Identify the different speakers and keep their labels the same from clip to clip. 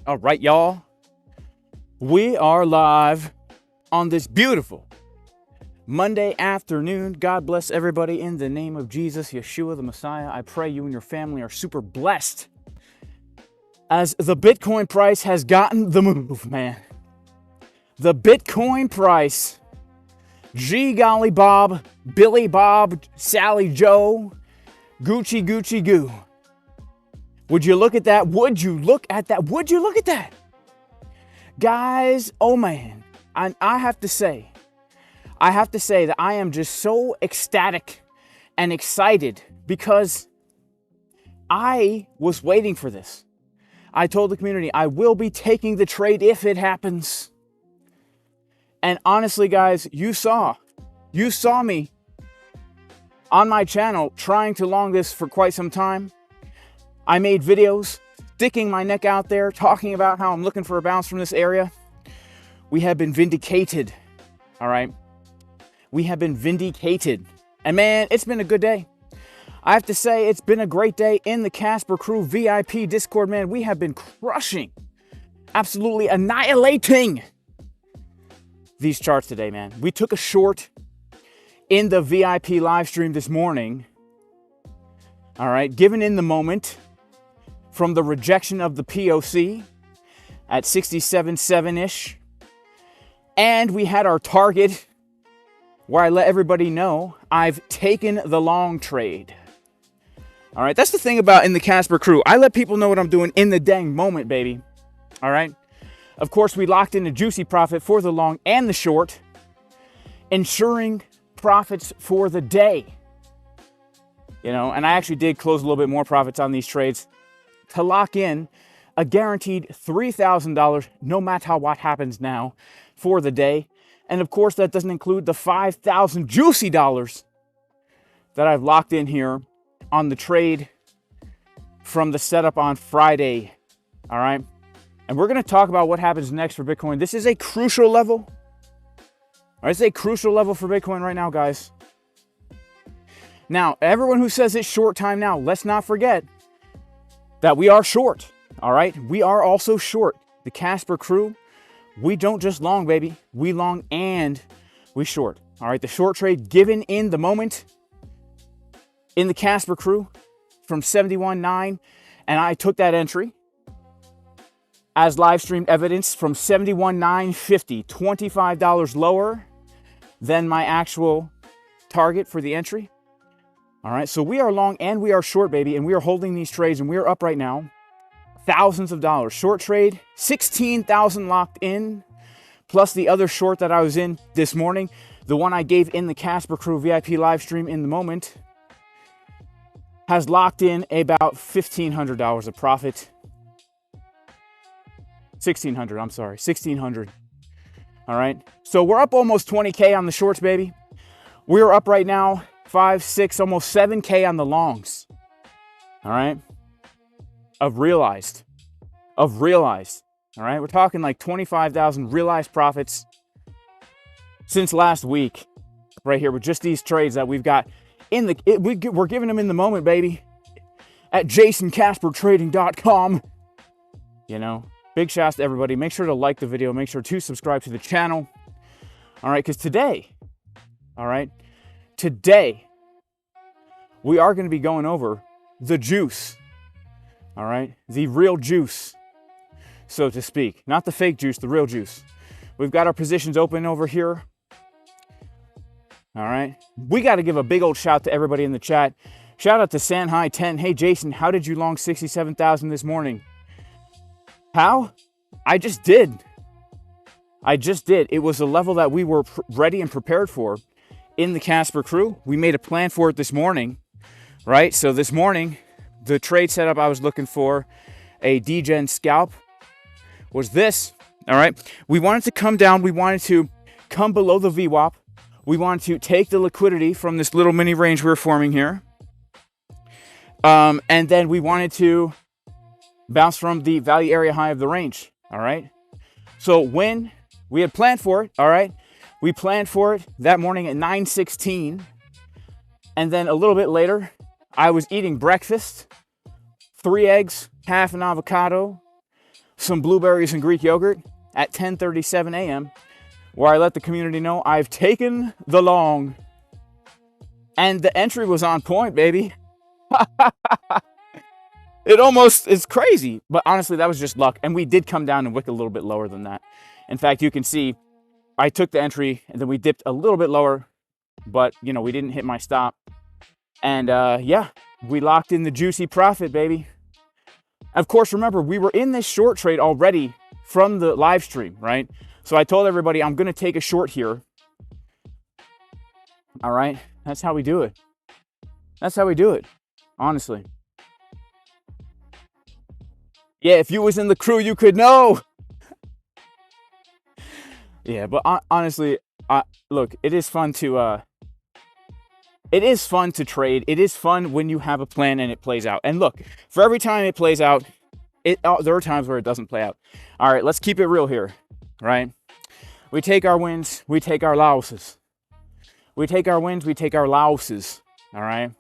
Speaker 1: All right, y'all. We are live on this beautiful Monday afternoon. God bless everybody in the name of Jesus, Yeshua, the Messiah. I pray you and your family are super blessed as the Bitcoin price has gotten the move, man. The Bitcoin price, G golly Bob, Billy Bob, Sally Joe, Gucci Gucci Goo. Would you look at that? Would you look at that? Would you look at that? Guys, oh man, I have to say that I am just so ecstatic and excited because I was waiting for this. I told the community I will be taking the trade if it happens. And honestly, guys, you saw me on my channel trying to long this for quite some time. I made videos sticking my neck out there, talking about how I'm looking for a bounce from this area. We have been vindicated, all right? We have been vindicated. And man, it's been a good day. I have to say, it's been a great day in the Casper Crew VIP Discord, man. We have been crushing, absolutely annihilating these charts today, man. We took a short in the VIP live stream this morning, all right, given in the moment from the rejection of the POC at 67.7-ish. And we had our target where I let everybody know I've taken the long trade. All right, that's the thing about in the Casper Crew. I let people know what I'm doing in the dang moment, baby. All right. Of course, we locked in a juicy profit for the long and the short, ensuring profits for the day. You know, and I actually did close a little bit more profits on these trades to lock in a guaranteed $3,000 no matter what happens now for the day. And of course, that doesn't include the 5,000 juicy dollars that I've locked in here on the trade from the setup on Friday. All right. And we're going to talk about what happens next for Bitcoin. This is a crucial level. All right, it's a crucial level for Bitcoin right now, guys. Now, everyone who says it's short time now, let's not forget that we are short. All right. We are also short. The Casper Crew, we don't just long, baby. We long and we short. All right. The short trade given in the moment in the Casper Crew from 71.9. And I took that entry as live stream evidence from 71.950, $25 lower than my actual target for the entry. All right, so we are long and we are short, baby, and we are holding these trades, and we are up right now thousands of dollars. Short trade, 16,000 locked in, plus the other short that I was in this morning, the one I gave in the Casper Crew VIP live stream in the moment, has locked in about $1,500 of profit. 1,600, I'm sorry, 1,600. All right, so we're up almost 20K on the shorts, baby. We're up right now 5, 6, almost 7K on the longs. All right, of realized. All right, we're talking like 25,000 realized profits since last week, right here with just these trades that we've got in the. We're giving them in the moment, baby, at jasoncaspertrading.com. You know. Big shouts to everybody. Make sure to like the video. Make sure to subscribe to the channel. All right, because today, we are going to be going over the juice. All right, the real juice, so to speak. Not the fake juice, the real juice. We've got our positions open over here. All right, we got to give a big old shout to everybody in the chat. Shout out to Sanhai10. Hey, Jason, how did you long 67,000 this morning? How? I just did. It was a level that we were ready and prepared for in the Casper Crew. We made a plan for it this morning, right? So this morning, the trade setup I was looking for, a degen scalp, was this, all right? We wanted to come down. We wanted to come below the VWAP. We wanted to take the liquidity from this little mini range we were forming here. And then we wanted to bounce from the value area high of the range, all right? So when we had planned for it, all right, we planned for it that morning at 9:16, and then a little bit later, I was eating breakfast, 3 eggs, half an avocado, some blueberries and Greek yogurt at 10:37 a.m. where I let the community know I've taken the long. And the entry was on point, baby. It almost is crazy. But honestly, that was just luck. And we did come down and wick a little bit lower than that. In fact, you can see I took the entry and then we dipped a little bit lower. But, you know, we didn't hit my stop. And yeah, we locked in the juicy profit, baby. Of course, remember, we were in this short trade already from the live stream, right? So I told everybody I'm going to take a short here. All right. That's how we do it. That's how we do it, honestly. Yeah, if you was in the crew, you could know. Yeah, but honestly, look, it is fun to trade. It is fun when you have a plan and it plays out. And look, for every time it plays out, there are times where it doesn't play out. All right, let's keep it real here, right? We take our wins, we take our losses. We take our wins, we take our losses, all right?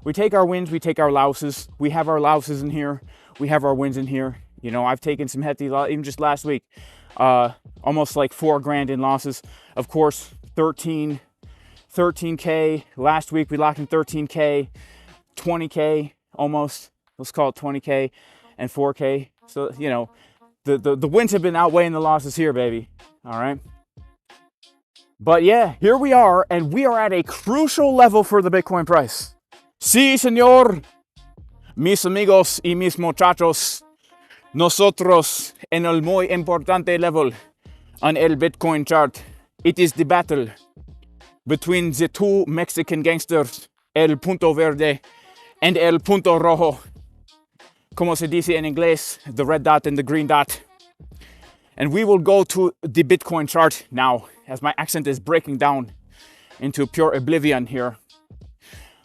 Speaker 1: We take our wins, we take our losses. We have our losses in here. We have our wins in here. You know, I've taken some hefty losses, even just last week. Almost like $4,000 in losses. Of course, 13K. Last week we locked in 13K, 20K almost. Let's call it 20K and 4K. So, you know, the wins have been outweighing the losses here, baby. All right. But yeah, here we are, and we are at a crucial level for the Bitcoin price. Sí, señor. Mis amigos y mis muchachos, nosotros en el muy importante level on el Bitcoin chart. It is the battle between the two Mexican gangsters, el punto verde and el punto rojo. Como se dice en inglés, the red dot and the green dot. And we will go to the Bitcoin chart now, as my accent is breaking down into pure oblivion here,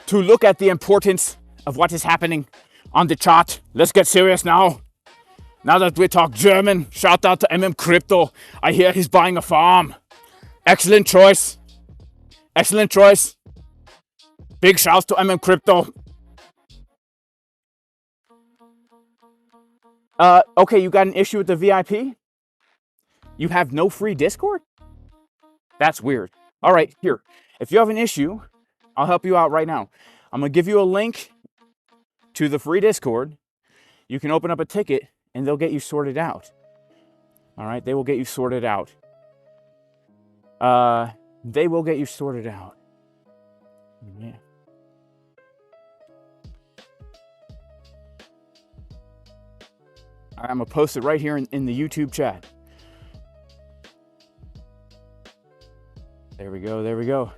Speaker 1: to look at the importance of what is happening on the chart. Let's get serious now. Now that we talk German, shout out to Crypto. I hear he's buying a farm. Excellent choice. Excellent choice. Big shouts to Crypto. Okay, you got an issue with the VIP? You have no free Discord? That's weird. All right, here. If you have an issue, I'll help you out right now. I'm going to give you a link to the free Discord. You can open up a ticket and they'll get you sorted out. All right, they will get you sorted out. They will get you sorted out. Yeah. All right, I'm going to post it right here in the YouTube chat. There we go, there we go.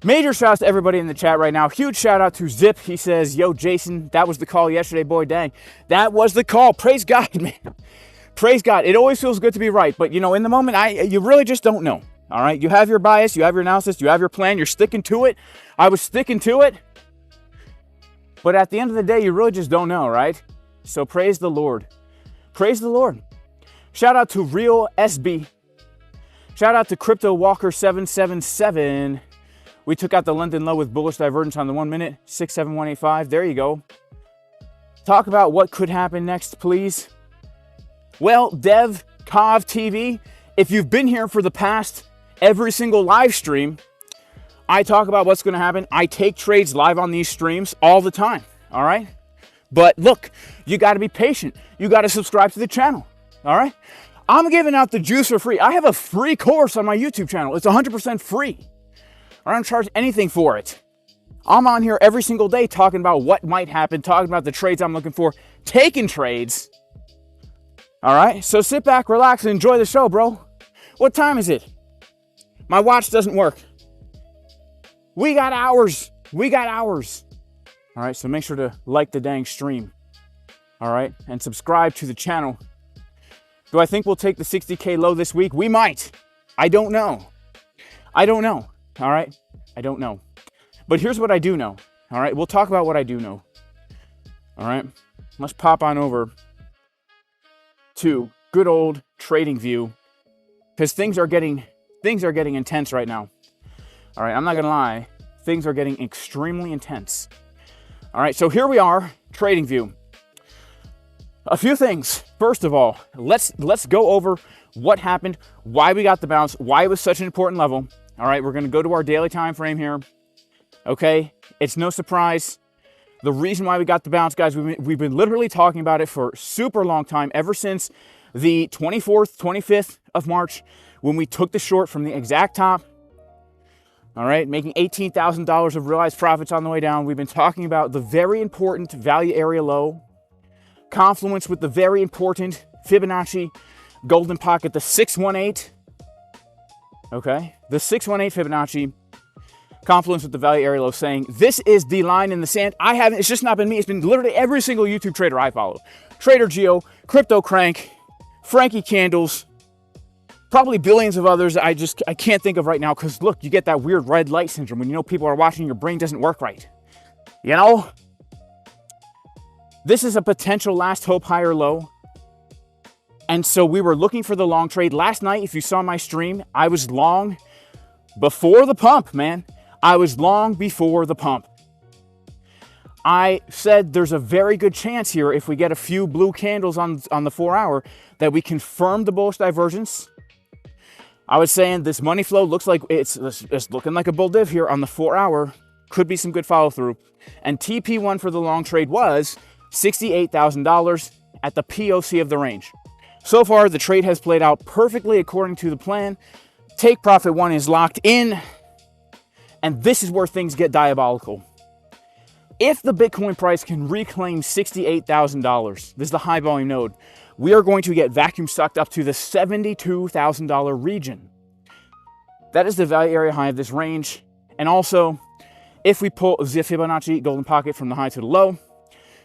Speaker 1: Major shouts to everybody in the chat right now. Huge shout out to Zip. He says, yo, Jason, that was the call yesterday, boy, dang. That was the call. Praise God, man. Praise God. It always feels good to be right. But, you know, in the moment, you really just don't know. All right? You have your bias. You have your analysis. You have your plan. You're sticking to it. I was sticking to it. But at the end of the day, you really just don't know, right? So praise the Lord. Praise the Lord. Shout out to Real SB. Shout out to Crypto Walker 777. We took out the London low with bullish divergence on the 1 minute, 67185. There you go. Talk about what could happen next, please. Well, Dev Cov TV, if you've been here for the past every single live stream, I talk about what's going to happen. I take trades live on these streams all the time. All right. But look, you got to be patient. You got to subscribe to the channel. All right. I'm giving out the juice for free. I have a free course on my YouTube channel. It's 100% free. I don't charge anything for it. I'm on here every single day talking about what might happen, talking about the trades I'm looking for, taking trades. All right, so sit back, relax, and enjoy the show, bro. What time is it? My watch doesn't work. We got hours. We got hours. All right, so make sure to like the dang stream. All right, and subscribe to the channel. Do I think we'll take the 60K low this week? We might. I don't know. I don't know. All right, I don't know. But here's what I do know. All right, we'll talk about what I do know. All right, let's pop on over to good old Trading View, because things are getting intense right now. All right, I'm not gonna lie, things are getting extremely intense. All right, so here we are, Trading View. A few things. First of all, let's go over what happened, why we got the bounce, why it was such an important level. All right, we're going to go to our daily time frame here. Okay, it's no surprise. The reason why we got the bounce, guys, we've been literally talking about it for super long time, ever since the 24th, 25th of March, when we took the short from the exact top. All right, making $18,000 of realized profits on the way down. We've been talking about the very important value area low, confluence with the very important Fibonacci golden pocket, the 618. Okay, the 618 Fibonacci, confluence with the value area low, saying this is the line in the sand. It's just not been me. It's been literally every single YouTube trader I follow. Trader Geo, Crypto Crank, Frankie Candles, probably billions of others I can't think of right now, because look, you get that weird red light syndrome when you know people are watching, your brain doesn't work right. You know? This is a potential last hope higher low. And so we were looking for the long trade. Last night, if you saw my stream, I was long before the pump, man. I was long before the pump. I said there's a very good chance here, if we get a few blue candles on the 4 hour, that we confirm the bullish divergence. I was saying this money flow looks like it's looking like a bull div here on the 4 hour. Could be some good follow through. And TP1 for the long trade was $68,000 at the POC of the range. So far, the trade has played out perfectly according to the plan. Take profit one is locked in. And this is where things get diabolical. If the Bitcoin price can reclaim $68,000, this is the high volume node, we are going to get vacuum sucked up to the $72,000 region. That is the value area high of this range. And also, if we pull the Fibonacci golden pocket from the high to the low,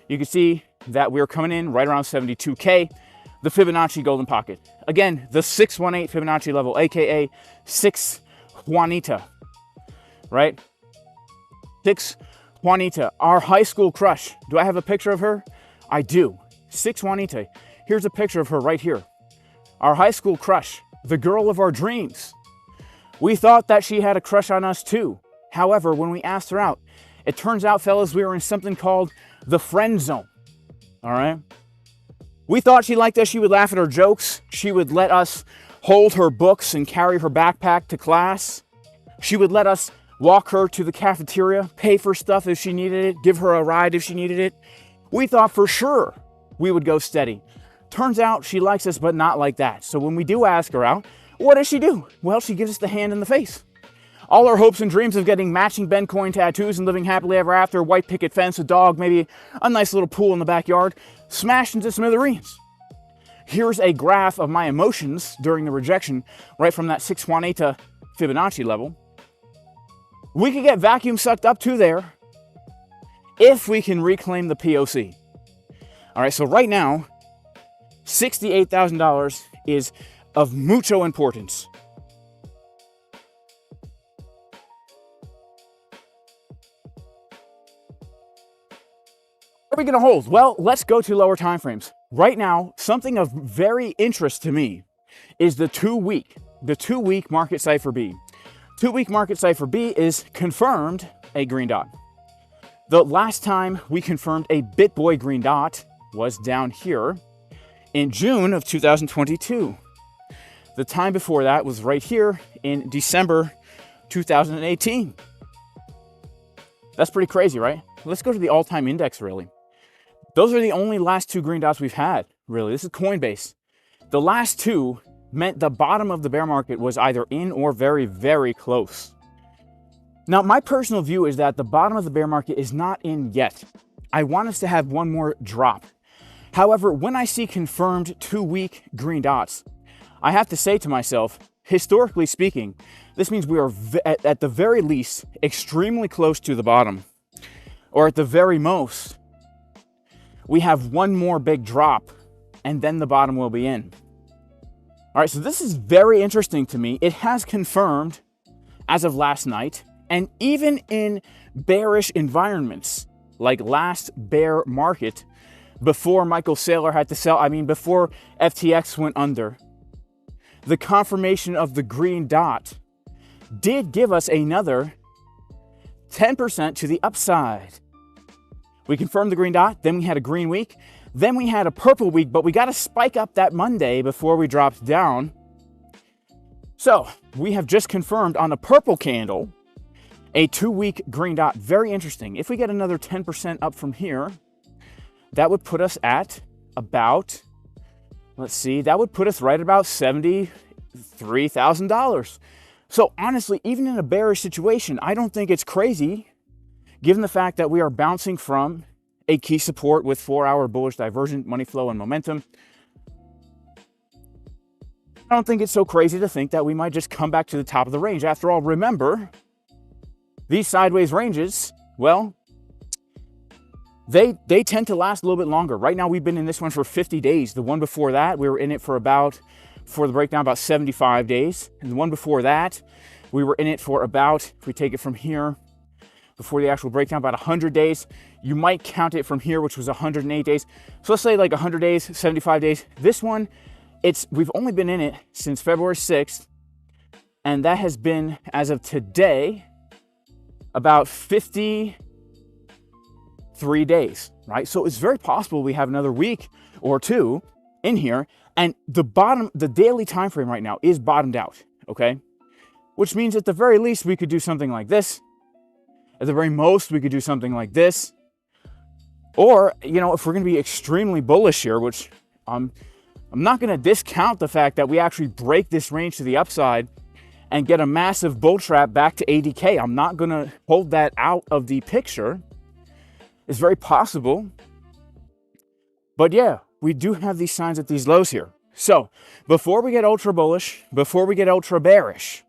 Speaker 1: you can see that we're coming in right around 72K, the Fibonacci golden pocket. Again, the 618 Fibonacci level, AKA 6 Juanita, right? 6 Juanita, our high school crush. Do I have a picture of her? I do. 6 Juanita. Here's a picture of her right here. Our high school crush, the girl of our dreams. We thought that she had a crush on us too. However, when we asked her out, it turns out, fellas, we were in something called the friend zone. All right? We thought she liked us. She would laugh at our jokes. She would let us hold her books and carry her backpack to class. She would let us walk her to the cafeteria, pay for stuff if she needed it, give her a ride if she needed it. We thought for sure we would go steady. Turns out she likes us, but not like that. So when we do ask her out, what does she do? Well, she gives us the hand in the face. All our hopes and dreams of getting matching Bencoin tattoos and living happily ever after, white picket fence, a dog, maybe a nice little pool in the backyard, smashed into smithereens. Here's a graph of my emotions during the rejection, right from that 6 Juanita Fibonacci level. We could get vacuum sucked up to there if we can reclaim the POC. All right, so right now, $68,000 is of mucho importance. What are we going to hold? Well, let's go to lower time frames. Right now, something of very interest to me is the 2-week market Cipher B. 2-week market Cipher B is confirmed a green dot. The last time we confirmed a BitBoy green dot was down here in June of 2022. The time before that was right here in December 2018. That's pretty crazy, right? Let's go to the all-time index, really. Those are the only last two green dots we've had, really. This is Coinbase. The last two meant the bottom of the bear market was either in or very, very close. Now, my personal view is that the bottom of the bear market is not in yet. I want us to have one more drop. However, when I see confirmed 2-week green dots, I have to say to myself, historically speaking, this means we are at the very least extremely close to the bottom. Or at the very most, we have one more big drop and then the bottom will be in. All right, so this is very interesting to me. It has confirmed as of last night, and even in bearish environments, like last bear market, before Michael Saylor had to sell, before FTX went under, the confirmation of the green dot did give us another 10% to the upside. We confirmed the green dot, then we had a green week, Then we had a purple week, but we got a spike up that Monday before we dropped down. So we have just confirmed on a purple candle, a 2-week green dot. Very interesting. If we get another 10% up from here, that would put us at about, let's see, that would put us right about $73,000. So honestly, even in a bearish situation, I don't think it's crazy, given the fact that we are bouncing from a key support with 4-hour bullish divergent money flow and momentum. I don't think it's so crazy to think that we might just come back to the top of the range. After all, remember, these sideways ranges, well, they tend to last a little bit longer. Right now, we've been in this one for 50 days. The one before that, we were in it for about, for the breakdown, about 75 days. And the one before that, we were in it for about, if we take it from here, before the actual breakdown, about 100 days. You might count it from here, which was 108 days. So let's say like 100 days, 75 days. This one, we've only been in it since February 6th, and that has been, as of today, about 53 days, right? So it's very possible we have another week or two in here, and the daily time frame right now is bottomed out, okay? Which means at the very least, we could do something like this. At the very most, we could do something like this. Or, you know, if we're going to be extremely bullish here, which I'm not going to discount the fact that we actually break this range to the upside and get a massive bull trap back to 80K. I'm not going to hold that out of the picture. It's very possible. But yeah, we do have these signs at these lows here. So before we get ultra bullish, before we get ultra bearish,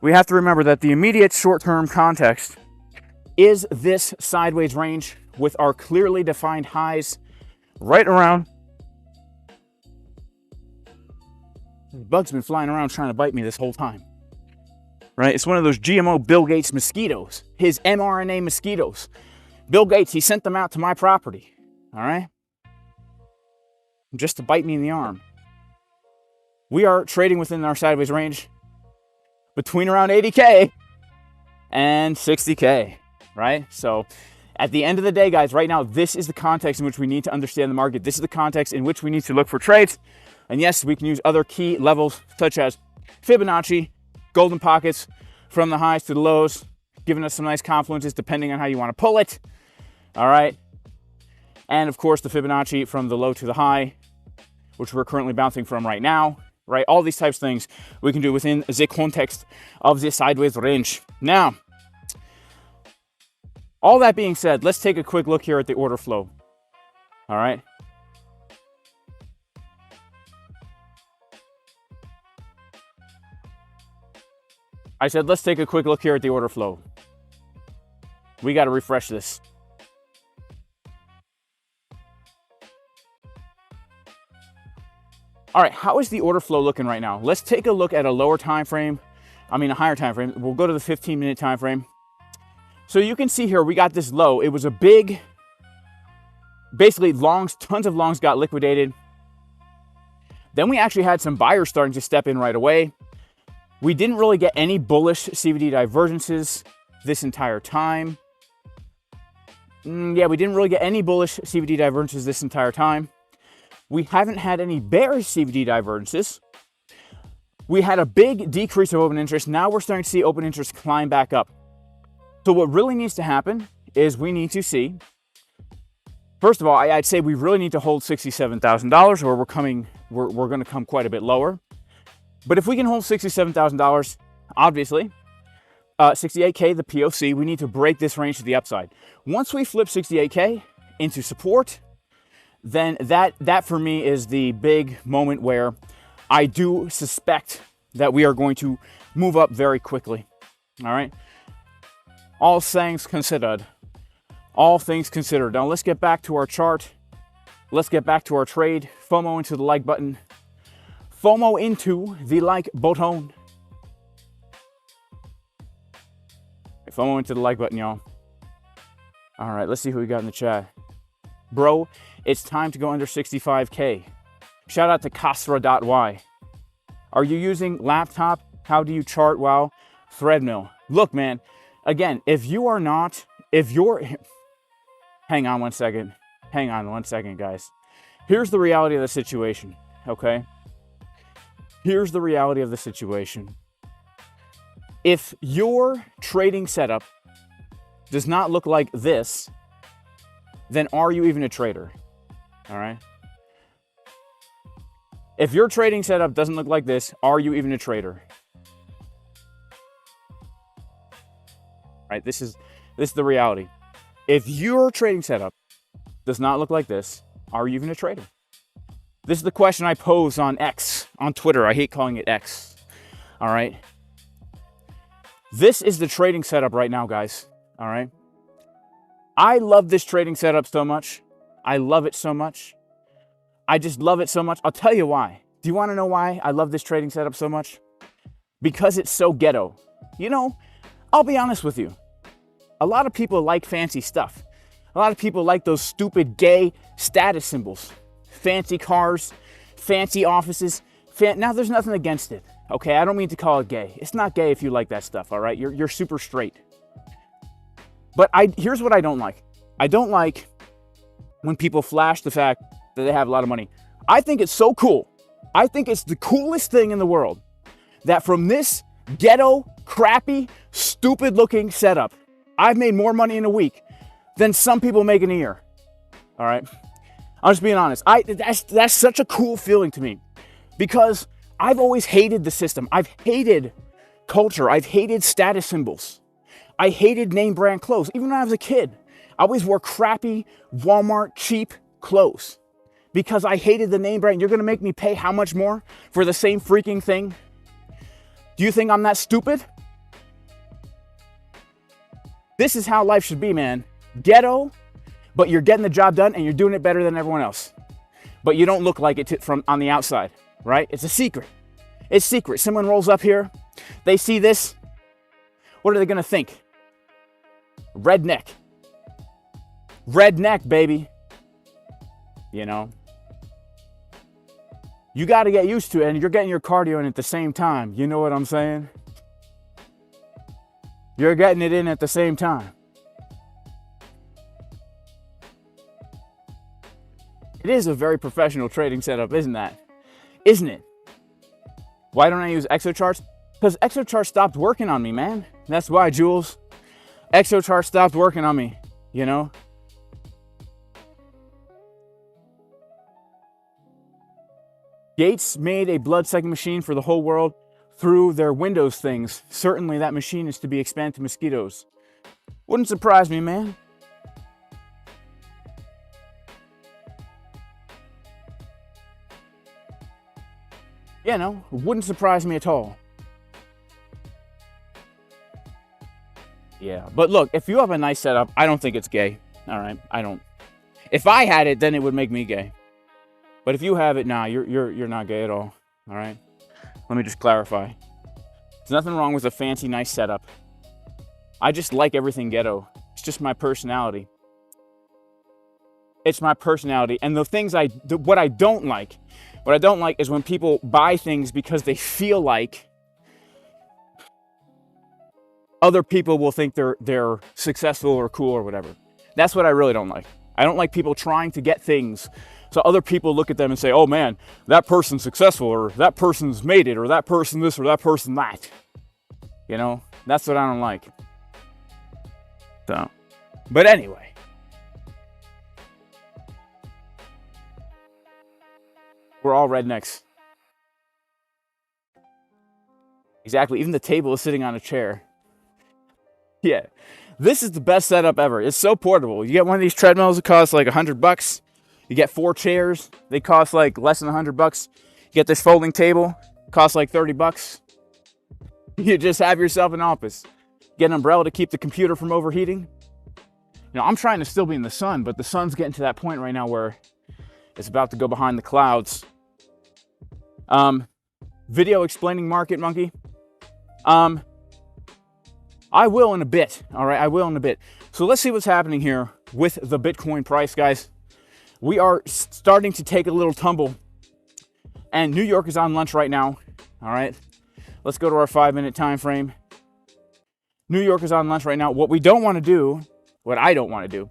Speaker 1: we have to remember that the immediate short-term context is this sideways range with our clearly defined highs right around. The bug's been flying around trying to bite me this whole time, right? It's one of those GMO Bill Gates mosquitoes, his mRNA mosquitoes. Bill Gates, he sent them out to my property, all right? Just to bite me in the arm. We are trading within our sideways range between around 80K and 60K, right? So at the end of the day, guys, right now, this is the context in which we need to understand the market. This is the context in which we need to look for trades. And yes, we can use other key levels such as Fibonacci, golden pockets from the highs to the lows, giving us some nice confluences depending on how you want to pull it. All right. And of course, the Fibonacci from the low to the high, which we're currently bouncing from right now, right? All these types of things we can do within the context of the sideways range. Now, all that being said, let's take a quick look here at the order flow. All right. I said, let's take a quick look here at the order flow. We got to refresh this. All right, how is the order flow looking right now? Let's take a look at a lower time frame. I mean, a higher time frame. We'll go to the 15-minute time frame. So you can see here, we got this low. It was a big, basically longs, tons of longs got liquidated. Then we actually had some buyers starting to step in right away. We didn't really get any bullish CVD divergences this entire time. Yeah, we didn't really get any bullish CVD divergences this entire time. We haven't had any bearish CVD divergences. We had a big decrease of open interest. Now we're starting to see open interest climb back up. So what really needs to happen is we need to see, first of all, I'd say we really need to hold $67,000 or we're going to come quite a bit lower. But if we can hold $67,000, obviously, 68K, the POC, we need to break this range to the upside. Once we flip 68K into support, then that for me is the big moment where I do suspect that we are going to move up very quickly. All right. All things considered. All things considered. Now let's get back to our chart. Let's get back to our trade. FOMO into the like button. FOMO into the like button. FOMO into the like button, y'all. All right, let's see who we got in the chat. Bro, it's time to go under 65K. Shout out to Kasra.y. Are you using laptop? How do you chart? Wow. Threadmill. Look, man, again, if you're, hang on one second, guys. Here's the reality of the situation, okay? Here's the reality of the situation. If your trading setup does not look like this, then are you even a trader? All right? If your trading setup doesn't look like this, are you even a trader? Right? This is the reality. If your trading setup does not look like this, are you even a trader? This is the question I pose on X, on Twitter. I hate calling it X. All right? This is the trading setup right now, guys. All right? I love this trading setup so much. I love it so much. I just love it so much. I'll tell you why. Do you want to know why I love this trading setup so much? Because it's so ghetto. You know, I'll be honest with you. A lot of people like fancy stuff. A lot of people like those stupid gay status symbols. Fancy cars, fancy offices. Now, there's nothing against it. Okay, I don't mean to call it gay. It's not gay if you like that stuff, all right? You're super straight. But here's what I don't like. I don't like when people flash the fact that they have a lot of money. I think it's so cool. I think it's the coolest thing in the world that from this ghetto, crappy, stupid looking setup, I've made more money in a week than some people make in a year. All right? I'm just being honest. That's such a cool feeling to me because I've always hated the system. I've hated culture. I've hated status symbols. I hated name brand clothes. Even when I was a kid, I always wore crappy Walmart cheap clothes because I hated the name brand. You're going to make me pay how much more for the same freaking thing? Do you think I'm that stupid? This is how life should be, man. Ghetto, but you're getting the job done and you're doing it better than everyone else. But you don't look like it from on the outside, right? It's a secret. It's secret. Someone rolls up here, they see this. What are they going to think? Redneck. Redneck, baby. You know? You got to get used to it, and you're getting your cardio in at the same time. You know what I'm saying? You're getting it in at the same time. It is a very professional trading setup, isn't that? Isn't it? Why don't I use ExoCharts? Because ExoCharts stopped working on me, man. That's why, Jules. ExoCharts stopped working on me, you know? Gates made a blood-sucking machine for the whole world through their Windows things. Certainly that machine is to be expanded to mosquitoes. Wouldn't surprise me, man. You know, wouldn't surprise me at all. Yeah, but look, if you have a nice setup, I don't think it's gay. All right, I don't. If I had it, then it would make me gay. But if you have it, nah, you're not gay at all. All right. Let me just clarify. There's nothing wrong with a fancy, nice setup. I just like everything ghetto. It's just my personality. It's my personality. And the things what I don't like is when people buy things because they feel like other people will think they're successful or cool or whatever. That's what I really don't like. I don't like people trying to get things so other people look at them and say, oh man, that person's successful, or that person's made it, or that person this, or that person that. You know, that's what I don't like. So, but anyway. We're all rednecks. Exactly, even the table is sitting on a chair. Yeah, this is the best setup ever. It's so portable. You get one of these treadmills, it costs like $100. You get 4 chairs, they cost like less than $100. You get this folding table, costs like $30. You just have yourself an office. Get an umbrella to keep the computer from overheating. You know, I'm trying to still be in the sun, but the sun's getting to that point right now where it's about to go behind the clouds. Video explaining market monkey. I will in a bit, all right? I will in a bit. So let's see what's happening here with the Bitcoin price, guys. We are starting to take a little tumble, and New York is on lunch right now, all right? Let's go to our 5-minute time frame. New York is on lunch right now. What we don't want to do, what I don't want to do,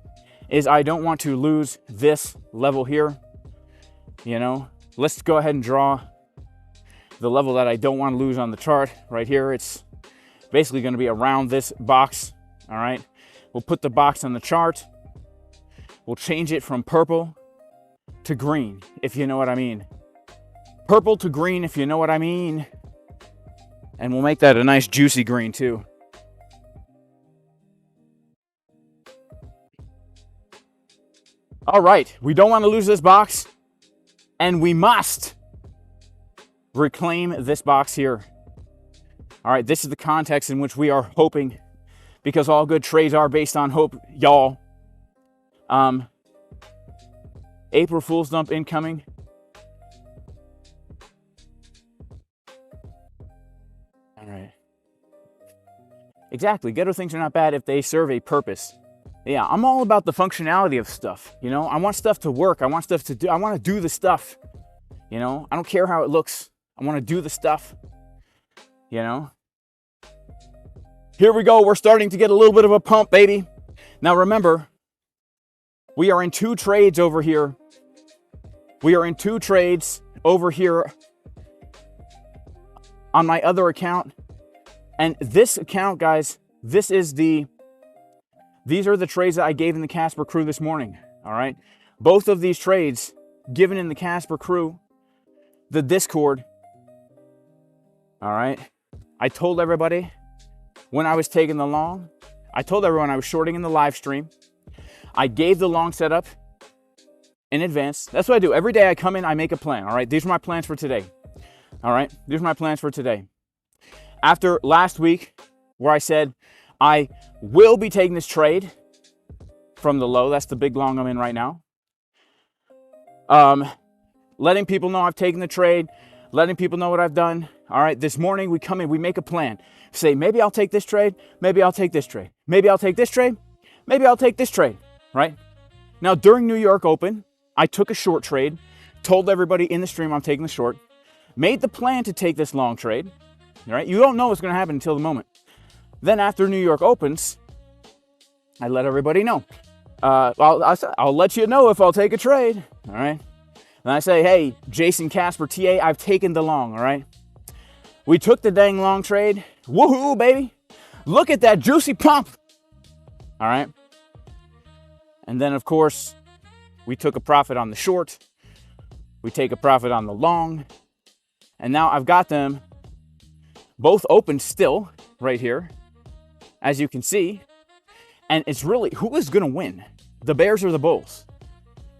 Speaker 1: is I don't want to lose this level here. You know, let's go ahead and draw the level that I don't want to lose on the chart right here. It's basically going to be around this box. All right, we'll put the box on the chart. We'll change it from purple to green, if you know what I mean. Purple to green, if you know what I mean. And we'll make that a nice juicy green too. All right, we don't want to lose this box, and we must reclaim this box here. All right, this is the context in which we are hoping, because all good trades are based on hope, y'all. April Fool's dump incoming. All right. Exactly. Ghetto things are not bad if they serve a purpose. Yeah, I'm all about the functionality of stuff. You know, I want stuff to work. I want stuff to do. I want to do the stuff. You know, I don't care how it looks. I want to do the stuff. You know. Here we go. We're starting to get a little bit of a pump, baby. Now remember, we are in 2 trades over here. We are in 2 trades over here on my other account. And this account, guys, these are the trades that I gave in the Casper crew this morning. All right. Both of these trades given in the Casper crew, the Discord. All right. I told everybody when I was taking the long. I told everyone I was shorting in the live stream. I gave the long setup in advance. That's what I do. Every day I come in, I make a plan. All right. These are my plans for today. All right. These are my plans for today. After last week, where I said I will be taking this trade from the low. That's the big long I'm in right now. Letting people know I've taken the trade, letting people know what I've done. All right, this morning we come in, we make a plan. Say, maybe I'll take this trade, maybe I'll take this trade. Maybe I'll take this trade, maybe I'll take this trade, right? Now, during New York Open, I took a short trade, told everybody in the stream I'm taking the short, made the plan to take this long trade, all right? You don't know what's going to happen until the moment. Then after New York opens, I let everybody know. I'll let you know if I'll take a trade, all right? And I say, hey, Jason Casper, TA, I've taken the long, all right? We took the dang long trade. Woohoo, baby. Look at that juicy pump, all right? And then, of course, we took a profit on the short. We take a profit on the long. And now I've got them both open still right here, as you can see. And it's really, who is going to win? The Bears or the Bulls?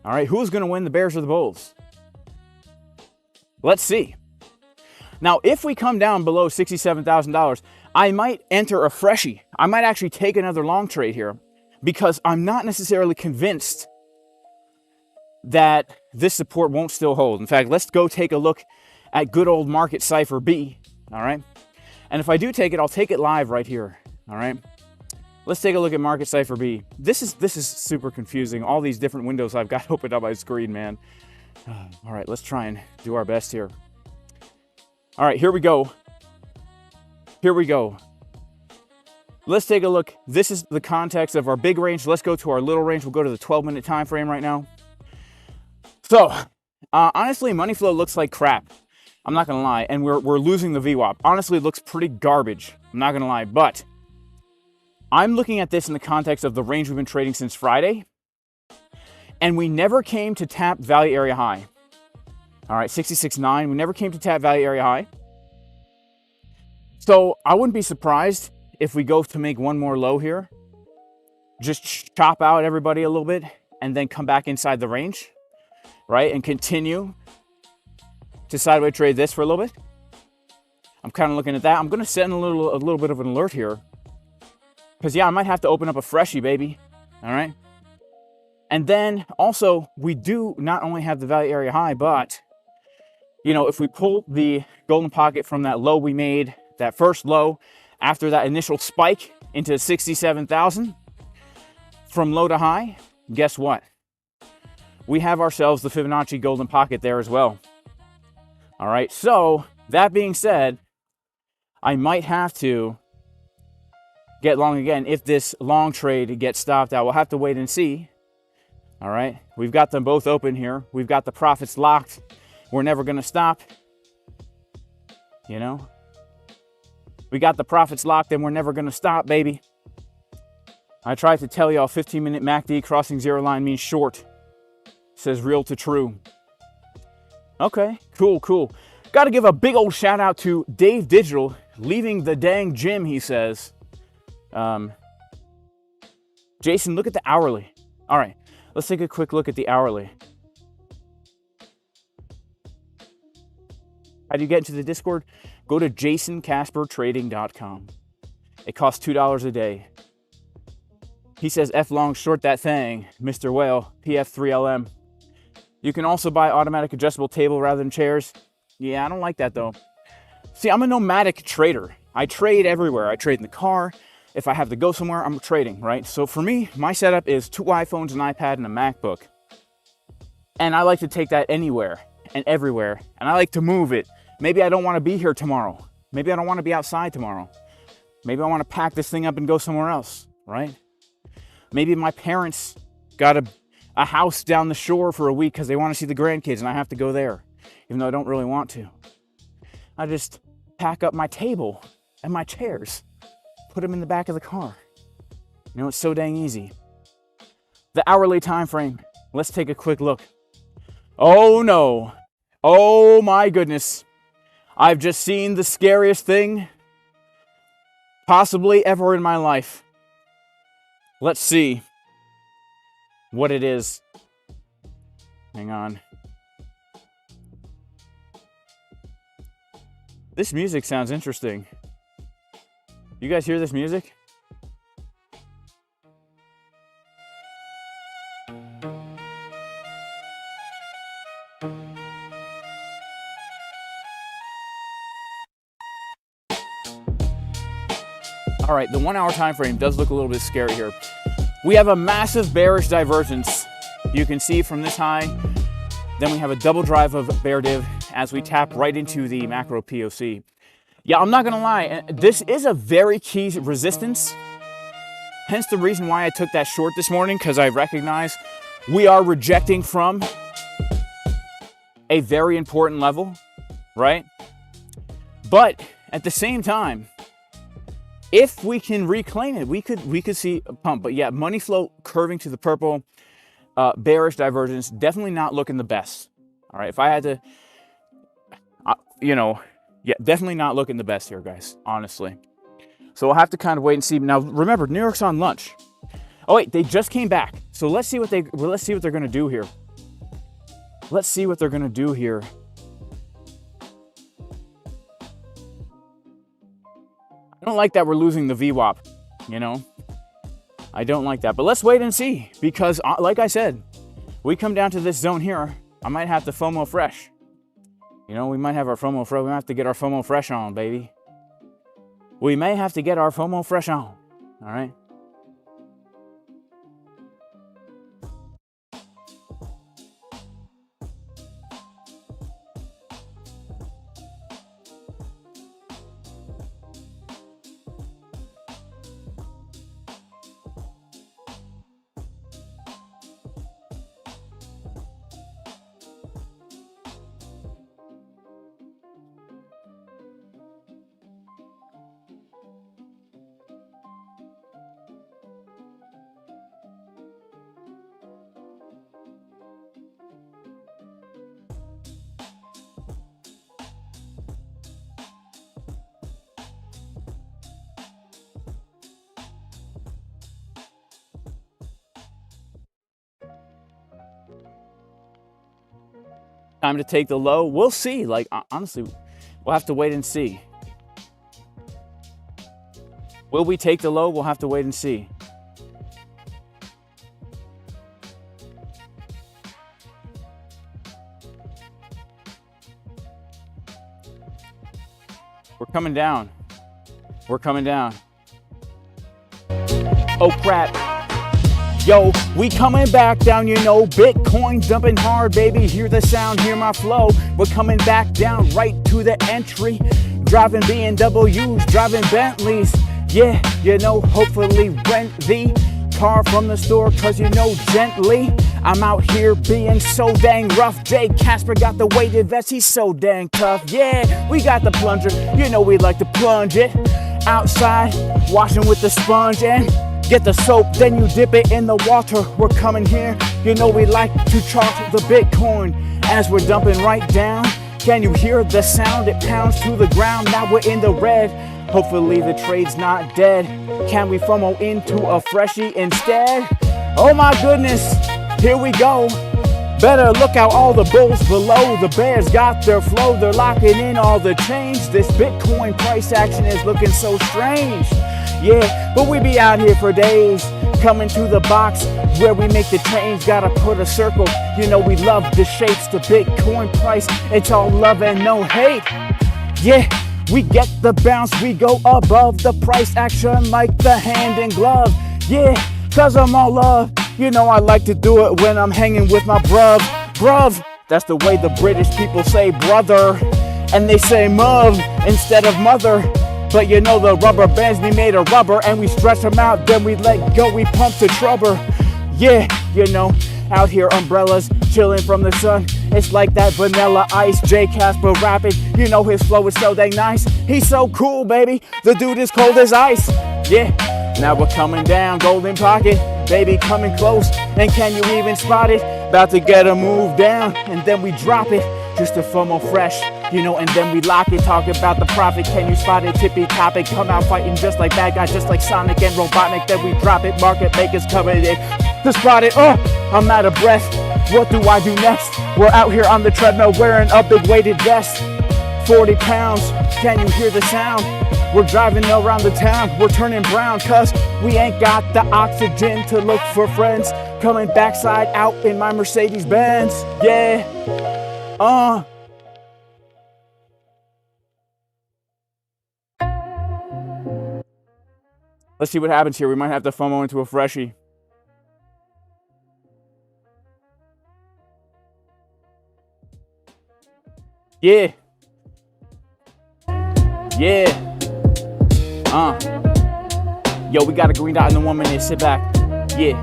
Speaker 1: All right, who's going to win, the Bears or the Bulls? Let's see. Now, if we come down below $67,000, I might enter a freshie. I might actually take another long trade here because I'm not necessarily convinced that this support won't still hold. In fact, let's go take a look at good old market Cipher B, all right? And if I do take it, I'll take it live right here, all right? Let's take a look at market Cipher B. This is super confusing. All these different windows I've got opened up my screen, man. All right, let's try and do our best here. All right, here we go. Here we go. Let's take a look. This is the context of our big range. Let's go to our little range. We'll go to the 12-minute time frame right now. So, honestly, money flow looks like crap. I'm not gonna lie, and we're losing the VWAP. Honestly, it looks pretty garbage. I'm not gonna lie, but I'm looking at this in the context of the range we've been trading since Friday, and we never came to tap value area high. All right, 66.9, we never came to tap value area high. So I wouldn't be surprised if we go to make one more low here, just chop out everybody a little bit, and then come back inside the range, right? And continue to sideways trade this for a little bit. I'm kind of looking at that. I'm gonna set in a little bit of an alert here. Because, yeah, I might have to open up a freshie, baby. All right? And then, also, we do not only have the value area high, but, you know, if we pull the golden pocket from that low we made, that first low, after that initial spike into 67,000, from low to high, guess what? We have ourselves the Fibonacci golden pocket there as well. All right? So, that being said, I might have to get long again if this long trade gets stopped out. We'll have to wait and see. All right, we've got them both open here. We've got the profits locked. We're never gonna stop. You know, we got the profits locked and we're never gonna stop, baby. I tried to tell y'all 15-minute MACD crossing zero line means short. Says real to true. Okay, cool, cool. Got to give a big old shout out to Dave Digital, leaving the dang gym, he says. Jason, look at the hourly. All right, let's take a quick look at the hourly. How do you get into the Discord? Go to jasoncaspertrading.com. It costs $2 a day. He says F long short that thing, Mr. Whale, PF3LM. You can also buy automatic adjustable table rather than chairs. Yeah, I don't like that though. See, I'm a nomadic trader. I trade everywhere. I trade in the car. If I have to go somewhere, I'm trading, right? So for me, my setup is 2 iPhones, an iPad, and a MacBook. And I like to take that anywhere and everywhere. And I like to move it. Maybe I don't want to be here tomorrow. Maybe I don't want to be outside tomorrow. Maybe I want to pack this thing up and go somewhere else, right? Maybe my parents got a house down the shore for a week because they want to see the grandkids and I have to go there, even though I don't really want to. I just pack up my table and my chairs, put them in the back of the car. You know, it's so dang easy. The hourly time frame. Let's take a quick look. Oh no. Oh my goodness. I've just seen the scariest thing possibly ever in my life. Let's see what it is. Hang on. This music sounds interesting. You guys hear this music? All right, the 1 hour time frame does look a little bit scary here. We have a massive bearish divergence. You can see from this high. Then we have a double drive of bear div as we tap right into the macro POC. Yeah, I'm not gonna lie, this is a very key resistance. Hence the reason why I took that short this morning, because I recognize we are rejecting from a very important level, right? But at the same time, if we can reclaim it, we could see a pump. But yeah, money flow curving to the purple, bearish divergence, definitely not looking the best. All right, if I had to, yeah, definitely not looking the best here, guys, honestly. So we'll have to kind of wait and see. Now, remember, New York's on lunch. Oh wait, they just came back. So let's see what they're gonna do here. Let's see what they're gonna do here. I don't like that we're losing the VWAP, you know? I don't like that, but let's wait and see, because like I said, we come down to this zone here, I might have to FOMO fresh. You know, we might have our FOMO fresh. We might have to get our FOMO fresh on, baby. We may have to get our FOMO fresh on, all right? Time to take the low. We'll see. Like, honestly, we'll have to wait and see. Will we take the low? We'll have to wait and see. We're coming down. We're coming down. Oh, crap. Yo, we coming back down, you know, Bitcoin jumping hard, baby, hear the sound, hear my flow. We're coming back down right to the entry, driving BMWs, driving Bentleys. Yeah, you know, hopefully rent the car from the store, cause you know, gently, I'm out here being so dang rough. Jay Casper got the weighted vest, he's so dang tough. Yeah, we got the plunger, you know we like to plunge it. Outside, washing with the sponge and get the soap, then you dip it in the water. We're coming here, you know we like to chalk the Bitcoin as we're dumping right down. Can you hear the sound? It pounds to the ground, now we're in the red. Hopefully the trade's not dead. Can we FOMO into a freshie instead? Oh my goodness, here we go. Better look out all the bulls below. The bears got their flow, they're locking in all the change. This Bitcoin price action is looking so strange. Yeah, but we be out here for days, coming to the box where we make the change. Gotta put a circle, you know we love the shapes. The Bitcoin price, it's all love and no hate. Yeah, we get the bounce, we go above the price action like the hand in glove. Yeah, cause I'm all love. You know I like to do it when I'm hanging with my bruv. That's the way the British people say brother, and they say muv instead of mother. But you know the rubber bands be made of rubber, and we stretch them out, then we let go, we pump the trubber. Yeah, you know, out here umbrellas, chilling from the sun. It's like that vanilla ice, J Casper rapping. You know his flow is so dang nice. He's so cool, baby, the dude is cold as ice. Yeah, now we're coming down, golden pocket. Baby coming close, and can you even spot it? About to get a move down, and then we drop it. Just to FOMO fresh, you know, and then we lock it. Talk about the profit, can you spot it? Tippy topic, come out fighting just like bad guys, just like Sonic and Robotnik. Then we drop it, market makers covered it to spot it. Oh, I'm out of breath, what do I do next? We're out here on the treadmill wearing a big weighted vest. 40 pounds, can you hear the sound? We're driving around the town, we're turning brown, cause we ain't got the oxygen to look for friends. Coming backside out in my Mercedes Benz, yeah. Let's see what happens here. We might have to FOMO into a freshie. Yeah. Yeah. Yo, we got a green dot in the 1 minute. Sit back. Yeah.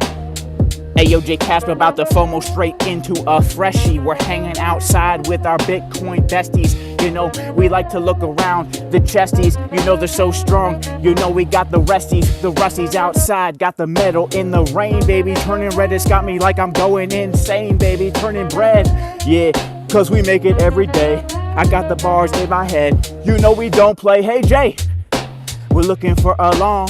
Speaker 1: Hey, yo, J Casper about to FOMO straight into a freshie. We're hanging outside with our Bitcoin besties. You know, we like to look around the chesties. You know they're so strong. You know we got the resties, the rusties outside. Got the metal in the rain, baby. Turning red, it's got me like I'm going insane, baby. Turning bread, yeah, cause we make it every day. I got the bars in my head. You know we don't play. Hey, Jay, we're looking for a long.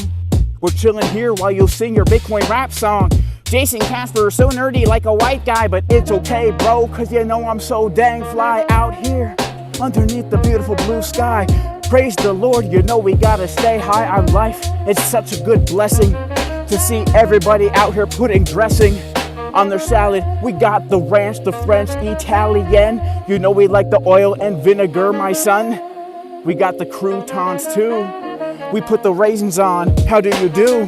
Speaker 1: We're chilling here while you sing your Bitcoin rap song. Jason Casper, so nerdy like a white guy, but it's okay, bro, cause you know I'm so dang fly out here underneath the beautiful blue sky. Praise the Lord, you know we gotta stay high on life. It's such a good blessing to see everybody out here putting dressing on their salad. We got the ranch, the French, Italian. You know we like the oil and vinegar, my son. We got the croutons too. We put the raisins on. How do you do?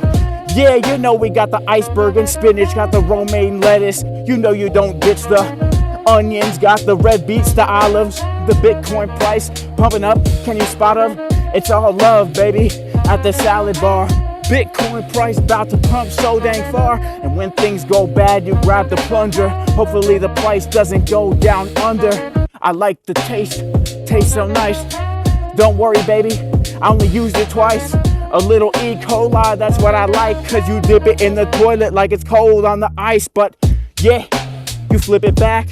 Speaker 1: Yeah, you know we got the iceberg and spinach, got the romaine lettuce. You know you don't ditch the onions, got the red beets, the olives, the Bitcoin price pumping up. Can you spot them? It's all love, baby, at the salad bar. Bitcoin price about to pump so dang far. And when things go bad, you grab the plunger. Hopefully the price doesn't go down under. I like the taste, tastes so nice. Don't worry, baby, I only used it twice. A little E. coli, that's what I like, cause you dip it in the toilet like it's cold on the ice. But yeah, you flip it back.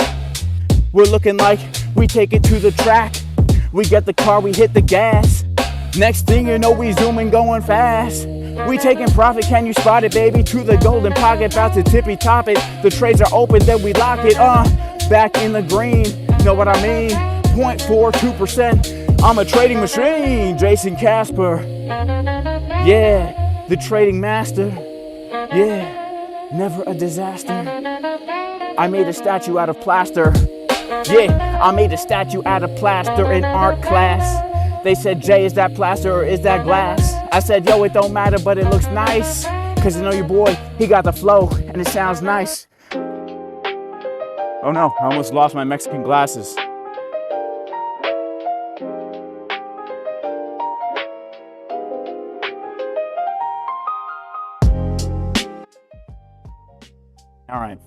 Speaker 1: We're looking like we take it to the track. We get the car, we hit the gas. Next thing you know, we zooming, going fast. We taking profit, can you spot it, baby? To the golden pocket, about to tippy top it. The trades are open, then we lock it. Back in the green, know what I mean? 0.42%. I'm a trading machine, Jason Casper. Yeah, the trading master. Yeah, never a disaster. I made a statue out of plaster. Yeah, I made a statue out of plaster in art class. They said, Jay, is that plaster or is that glass? I said, yo, it don't matter, but it looks nice. Cause you know your boy, he got the flow and it sounds nice. Oh no, I almost lost my Mexican glasses. All right,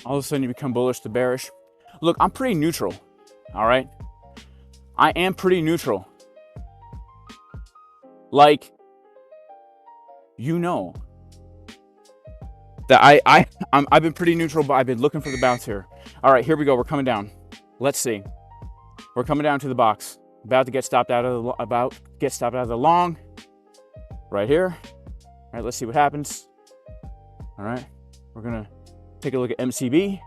Speaker 1: all of a sudden you become bullish to bearish. Look, I'm pretty neutral, all right? I am pretty neutral. Like, you know that I've been pretty neutral, but I've been looking for the bounce here. All right, here we go. We're coming down. Let's see. We're coming down to the box. About to get stopped out of the long. Right here. All right, let's see what happens. All right, we're gonna take a look at MCB.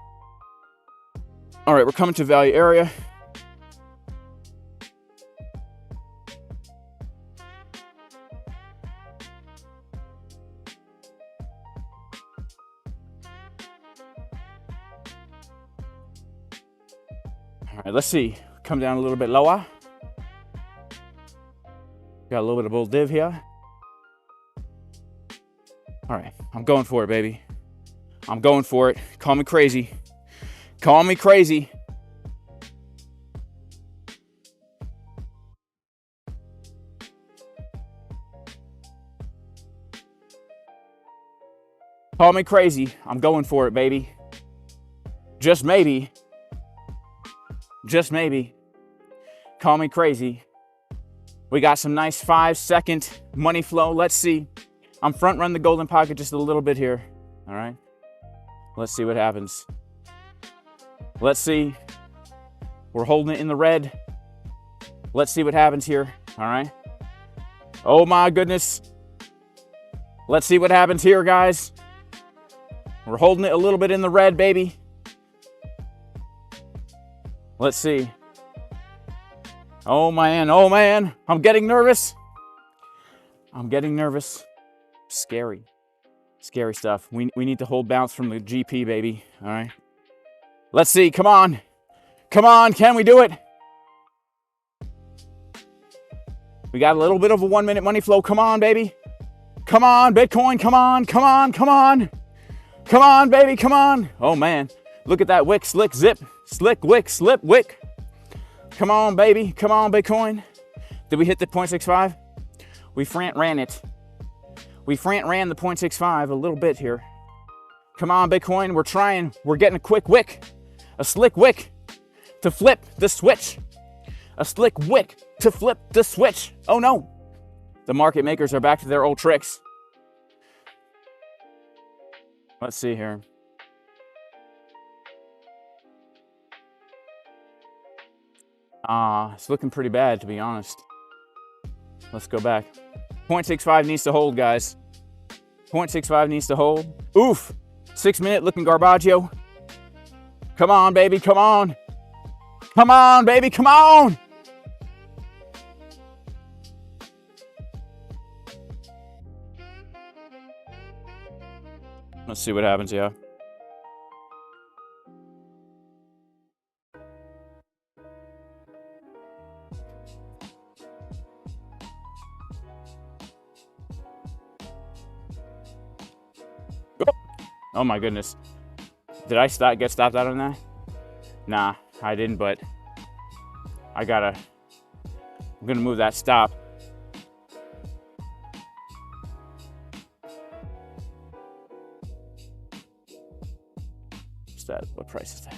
Speaker 1: All right, we're coming to value area. All right, let's see. Come down a little bit lower. Got a little bit of bull div here. All right, I'm going for it, baby. I'm going for it. Call me crazy. Call me crazy. Call me crazy. I'm going for it, baby. Just maybe. Just maybe. Call me crazy. We got some nice 5-second money flow. Let's see. I'm front run the golden pocket just a little bit here. All right. Let's see what happens. Let's see. We're holding it in the red. Let's see what happens here. All right. Oh my goodness. Let's see what happens here, guys. We're holding it a little bit in the red, baby. Let's see. Oh man, oh man. I'm getting nervous. I'm getting nervous. Scary. Scary stuff. We need to hold bounce from the GP, baby. All right. Let's see. Come on. Come on. Can we do it? We got a little bit of a 1 minute money flow. Come on, baby. Come on, Bitcoin. Come on. Come on. Come on. Come on, baby. Come on. Oh man. Look at that wick, slick, zip, slick, wick, slip, wick. Come on, baby. Come on, Bitcoin. Did we hit the 0.65? We ran it. We ran the 0.65 a little bit here. Come on, Bitcoin. We're trying. We're getting a quick wick. A slick wick to flip the switch. A slick wick to flip the switch. Oh no. The market makers are back to their old tricks. Let's see here. It's looking pretty bad, to be honest. Let's go back. 0.65 needs to hold, guys. 0.65 needs to hold. Oof. 6 minute looking garbaggio. Come on, baby. Come on. Come on, baby. Come on. Let's see what happens, yeah. Oh my goodness. Did I get stopped out on that? Nah, I didn't, but I'm gonna move that stop. What's that? What price is that?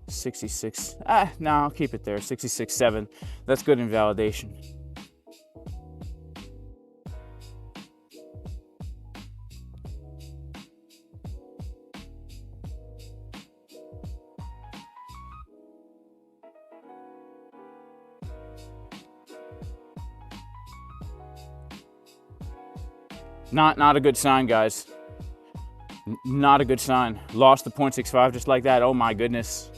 Speaker 1: 66. No, I'll keep it there. 66.7. That's good in validation. Not a good sign, guys. Not a good sign. Lost the 0.65 just like that. Oh my goodness.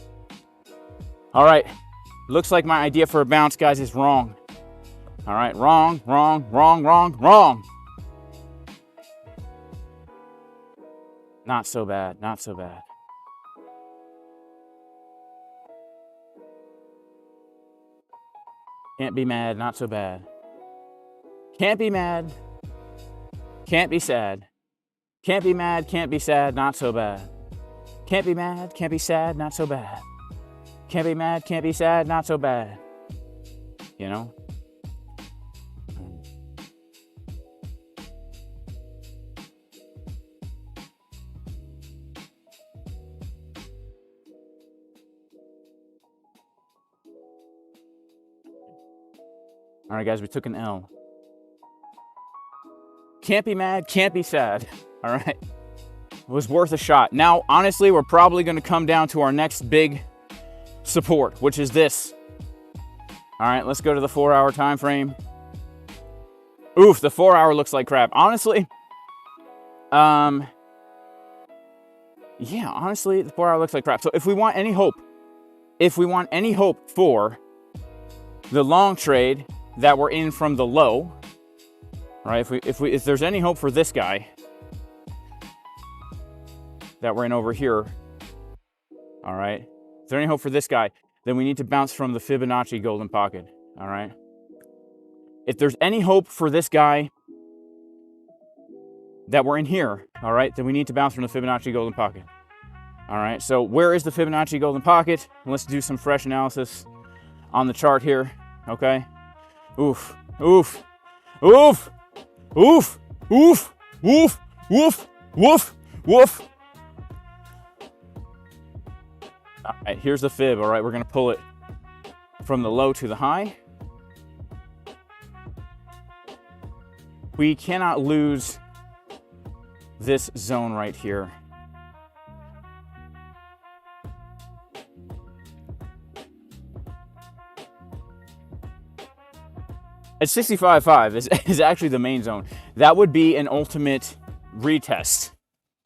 Speaker 1: All right. Looks like my idea for a bounce, guys, is wrong. All right. Wrong, wrong, wrong, wrong, wrong. Not so bad. Not so bad. Can't be mad. Not so bad. Can't be mad. Can't be sad. Can't be mad, can't be sad, not so bad. Can't be mad, can't be sad, not so bad. Can't be mad, can't be sad, not so bad. You know? All right, guys, we took an L. Can't be mad, can't be sad. All right. It was worth a shot. Now, honestly, we're probably going to come down to our next big support, which is this. All right, let's go to the 4-hour time frame. Oof, the 4-hour looks like crap. Honestly, yeah, honestly, the 4-hour looks like crap. So if we want any hope, for the long trade that we're in from the low, right? If there's any hope for this guy that we're in over here, all right? If there's any hope for this guy, then we need to bounce from the Fibonacci golden pocket, all right? If there's any hope for this guy that we're in here, all right, then we need to bounce from the Fibonacci golden pocket. All right, so where is the Fibonacci golden pocket? Let's do some fresh analysis on the chart here, okay? Oof, oof, oof, oof, oof, woof, woof, woof, woof. All right, here's the fib, all right? We're gonna pull it from the low to the high. We cannot lose this zone right here. At 65.5 is actually the main zone. That would be an ultimate retest.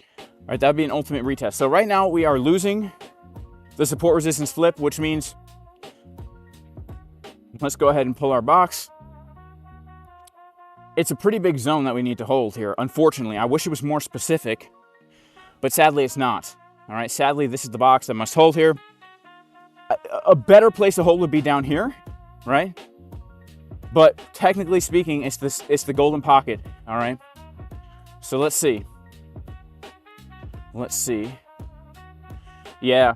Speaker 1: All right, that would be an ultimate retest. So right now we are losing the support resistance flip, which means let's go ahead and pull our box. It's a pretty big zone that we need to hold here. Unfortunately, I wish it was more specific, but sadly it's not. All right, sadly this is the box that must hold here. A better place to hold would be down here, right? But technically speaking, it's the golden pocket, all right? So let's see. Let's see. Yeah,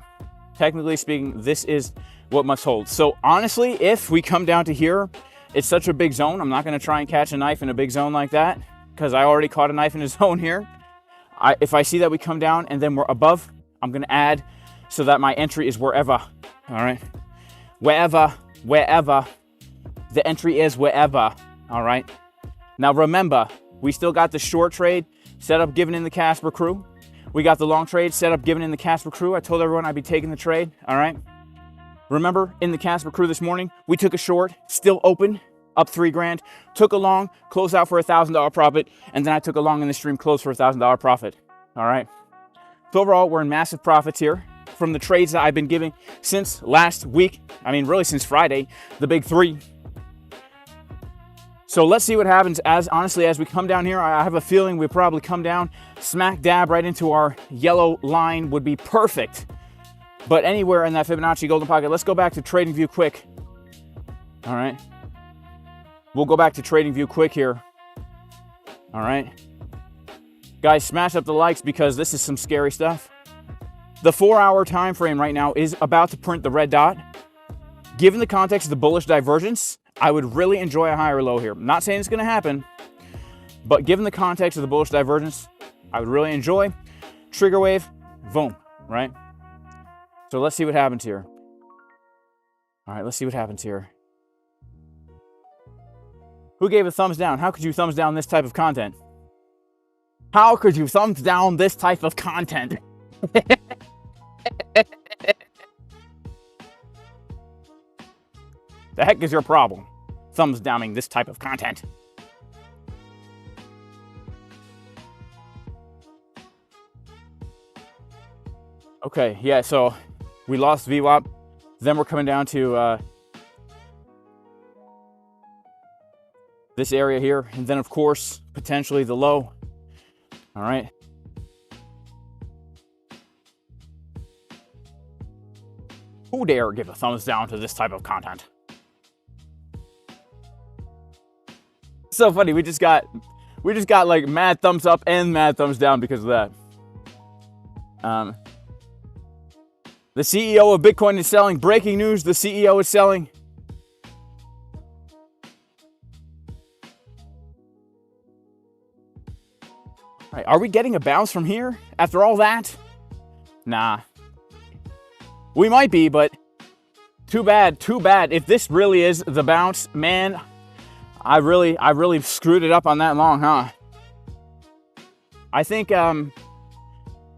Speaker 1: technically speaking, this is what must hold. So honestly, if we come down to here, it's such a big zone. I'm not gonna try and catch a knife in a big zone like that because I already caught a knife in a zone here. If I see that we come down and then we're above, I'm gonna add so that my entry is wherever, all right? Wherever. The entry is wherever, all right? Now remember, we still got the short trade set up given in the Casper crew. We got the long trade set up given in the Casper crew. I told everyone I'd be taking the trade, all right? Remember, in the Casper crew this morning, we took a short, still open, up 3 grand, took a long, closed out for $1,000 profit, and then I took a long in the stream, closed for $1,000 profit, all right? So overall, we're in massive profits here from the trades that I've been giving since last week. I mean, really since Friday, the big 3. So let's see what happens honestly, as we come down here. I have a feeling we'll probably come down, smack dab right into our yellow line would be perfect. But anywhere in that Fibonacci golden pocket, let's go back to TradingView quick. All right. We'll go back to TradingView quick here. All right. Guys, smash up the likes because this is some scary stuff. The 4-hour time frame right now is about to print the red dot. Given the context of the bullish divergence, I would really enjoy a higher low here. I'm not saying it's going to happen, but given the context of the bullish divergence, I would really enjoy. Trigger wave, boom, right? So let's see what happens here. All right, let's see what happens here. Who gave a thumbs down? How could you thumbs down this type of content? How could you thumbs down this type of content? The heck is your problem? Thumbs downing this type of content. Okay, yeah, so we lost VWAP. Then we're coming down to this area here. And then, of course, potentially the low. All right. Who dare give a thumbs down to this type of content? So funny, we just got like mad thumbs up and mad thumbs down because of that. The CEO of Bitcoin is selling. Breaking news, the CEO is selling. All right, are we getting a bounce from here after all that? Nah. We might be, but too bad, too bad. If this really is the bounce, man, I really screwed it up on that long, huh? I think I'm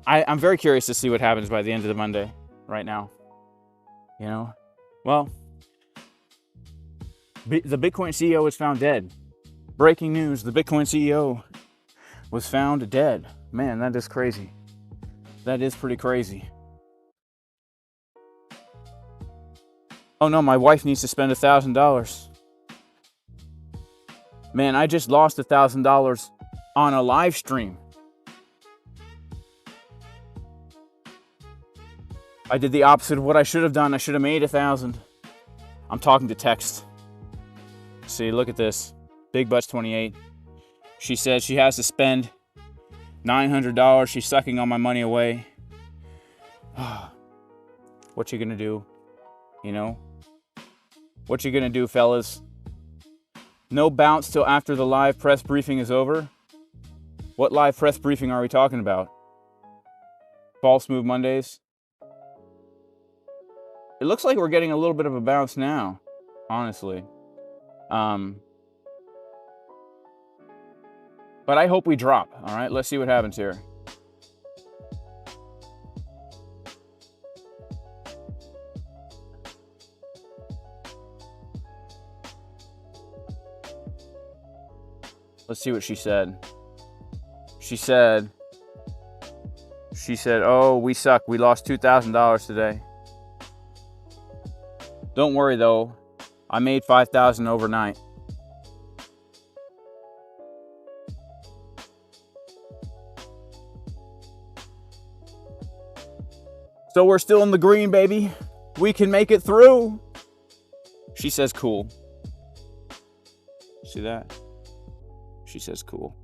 Speaker 1: very curious to see what happens by the end of the Monday right now. You know, well, the Bitcoin CEO was found dead. Breaking news, the Bitcoin CEO was found dead. Man, that is crazy. That is pretty crazy. Oh no, my wife needs to spend $1,000. Man, I just lost $1,000 on a live stream. I did the opposite of what I should have done. I should have made 1,000. I'm talking to text. See, look at this. Big Butts 28. She says she has to spend $900. She's sucking all my money away. What you gonna do? You know? What you gonna do, fellas? No bounce till after the live press briefing is over. What live press briefing are we talking about? False move Mondays? It looks like we're getting a little bit of a bounce now, honestly. But I hope we drop, all right? Let's see what happens here. Let's see what she said. She said, oh, we suck. We lost $2,000 today. Don't worry though. I made $5,000 overnight. So we're still in the green, baby. We can make it through. She says cool. See that? She says cool.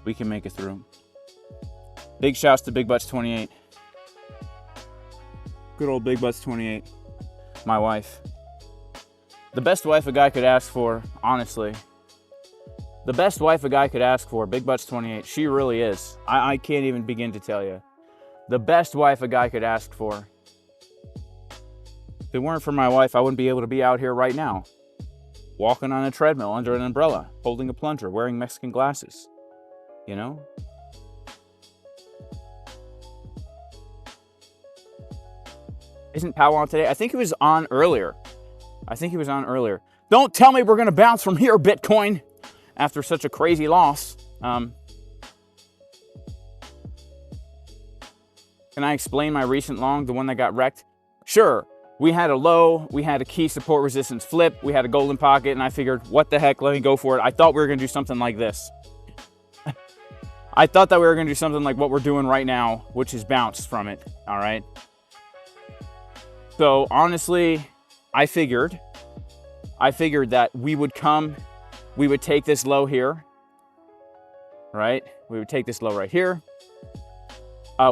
Speaker 1: We can make it through. Big shouts to Big Butts 28. Good old Big Butts 28. My wife. The best wife a guy could ask for, honestly. The best wife a guy could ask for, Big Butts 28. She really is. I can't even begin to tell you. The best wife a guy could ask for. If it weren't for my wife, I wouldn't be able to be out here right now. Walking on a treadmill under an umbrella, holding a plunger, wearing Mexican glasses. You know? Isn't Powell on today? I think he was on earlier. Don't tell me we're going to bounce from here, Bitcoin, after such a crazy loss. Can I explain my recent long, the one that got wrecked? Sure. We had a low, we had a key support resistance flip, we had a golden pocket, and I figured, what the heck, let me go for it. I thought we were going to do something like this. I thought that we were going to do something like what we're doing right now, which is bounce from it, all right? So honestly, I figured that we would take this low here, right? We would take this low right here.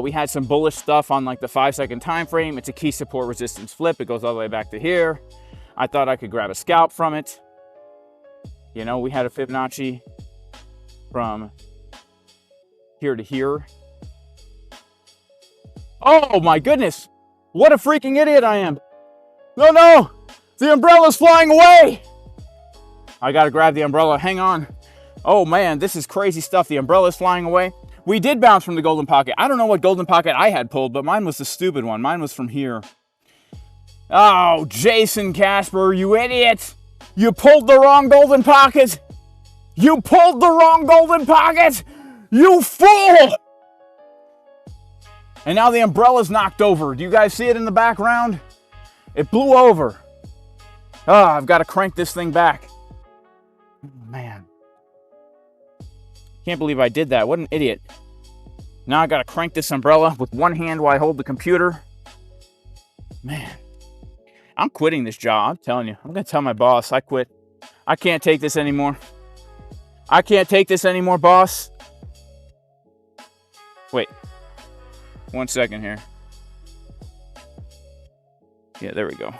Speaker 1: We had some bullish stuff on like the 5-second time frame. It's a key support resistance flip. It goes all the way back to here. I thought I could grab a scalp from it. You know, we had a Fibonacci from here to here. Oh my goodness. What a freaking idiot I am. No, the umbrella's flying away. I gotta grab the umbrella, hang on. Oh man, this is crazy stuff. The umbrella's flying away. We did bounce from the golden pocket. I don't know what golden pocket I had pulled, but mine was the stupid one. Mine was from here. Oh, Jason Casper, you idiot. You pulled the wrong golden pocket. You pulled the wrong golden pocket. You fool. And now the umbrella's knocked over. Do you guys see it in the background? It blew over. Oh, I've got to crank this thing back. Oh, man. Can't believe I did that. What an idiot. Now I got to crank this umbrella with one hand while I hold the computer. Man. I'm quitting this job. I'm telling you. I'm going to tell my boss I quit. I can't take this anymore. I can't take this anymore, boss. Wait. 1 second here. Yeah, there we go.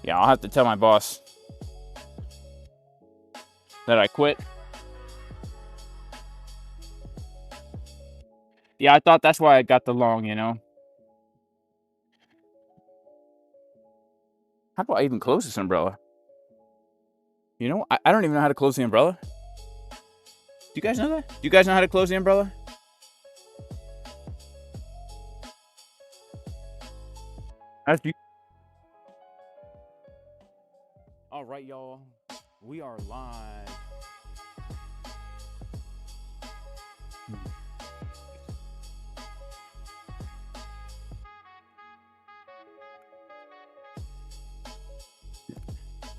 Speaker 1: Yeah, I'll have to tell my boss that I quit. Yeah, I thought that's why I got the long, you know. How do I even close this umbrella? You know, I don't even know how to close the umbrella. Do you guys know that? Do you guys know how to close the umbrella? All right, y'all. We are live.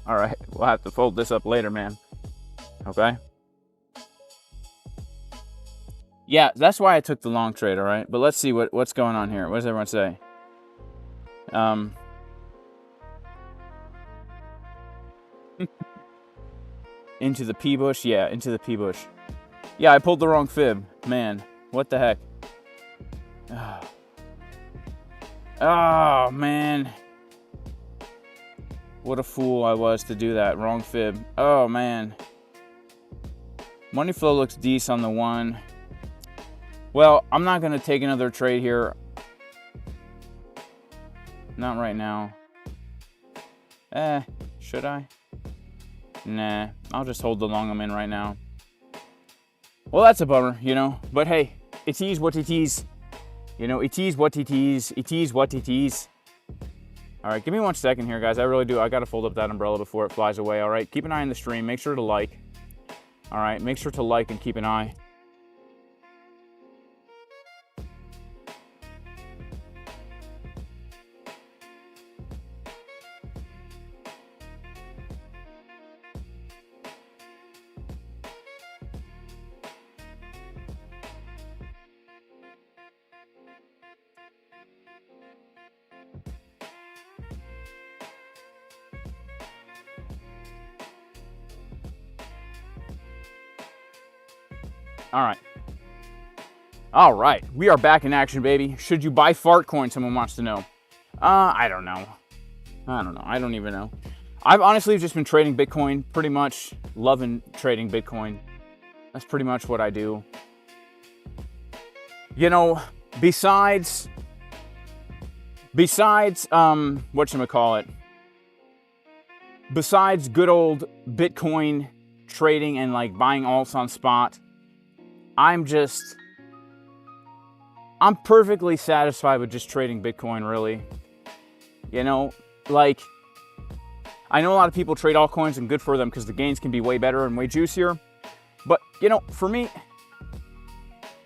Speaker 1: All right, we'll have to fold this up later, man. Okay. Yeah, that's why I took the long trade, all right? But let's see what's going on here. What does everyone say? Into the P bush? Yeah, into the P bush. Yeah, I pulled the wrong fib. Man, what the heck? Oh, man. What a fool I was to do that. Wrong fib. Oh, man. Money flow looks decent on the one. Well, I'm not going to take another trade here. Not right now. Should I? Nah, I'll just hold the long I'm in right now. Well, that's a bummer, you know. But hey, it is what it is. You know, it is what it is. It is what it is. All right, give me 1 second here, guys. I really do. I got to fold up that umbrella before it flies away, all right? Keep an eye on the stream. Make sure to like. All right, make sure to like and keep an eye. All right, we are back in action, baby. Should you buy fart coin? Someone wants to know. I don't know. I don't even know. I've honestly just been trading Bitcoin, pretty much loving trading Bitcoin. That's pretty much what I do. You know, besides whatchamacallit, besides good old Bitcoin trading and like buying alts on spot, I'm perfectly satisfied with just trading Bitcoin, really. You know, like, I know a lot of people trade altcoins and good for them because the gains can be way better and way juicier. But, you know, for me,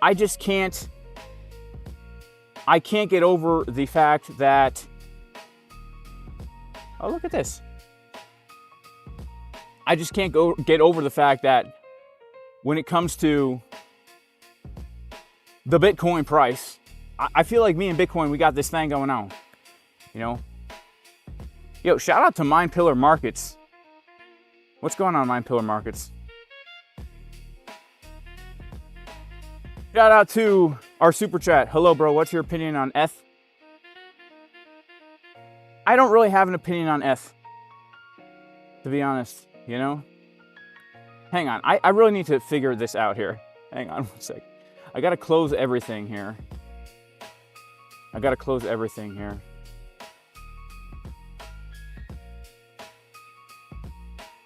Speaker 1: I just can't get over the fact that, oh, look at this. I just can't get over the fact that when it comes to the Bitcoin price, I feel like me and Bitcoin, we got this thing going on, you know? Yo, shout out to Mind Pillar Markets. What's going on, Mind Pillar Markets? Shout out to our super chat. Hello, bro. What's your opinion on ETH? I don't really have an opinion on ETH, to be honest, you know? Hang on. I really need to figure this out here. Hang on 1 second. I got to close everything here.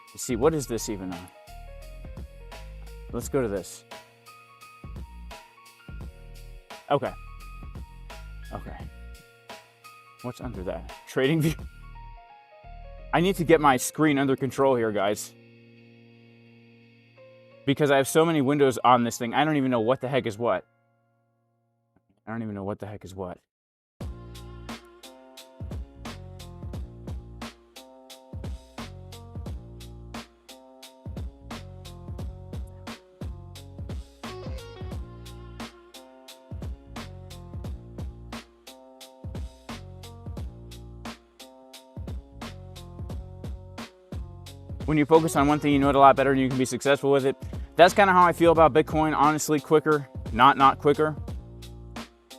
Speaker 1: Let's see, what is this even on? Let's go to this. Okay. What's under that? Trading view. I need to get my screen under control here, guys. Because I have so many windows on this thing, I don't even know what the heck is what. When you focus on one thing, you know it a lot better and you can be successful with it. That's kind of how I feel about Bitcoin, honestly. Quicker, not quicker.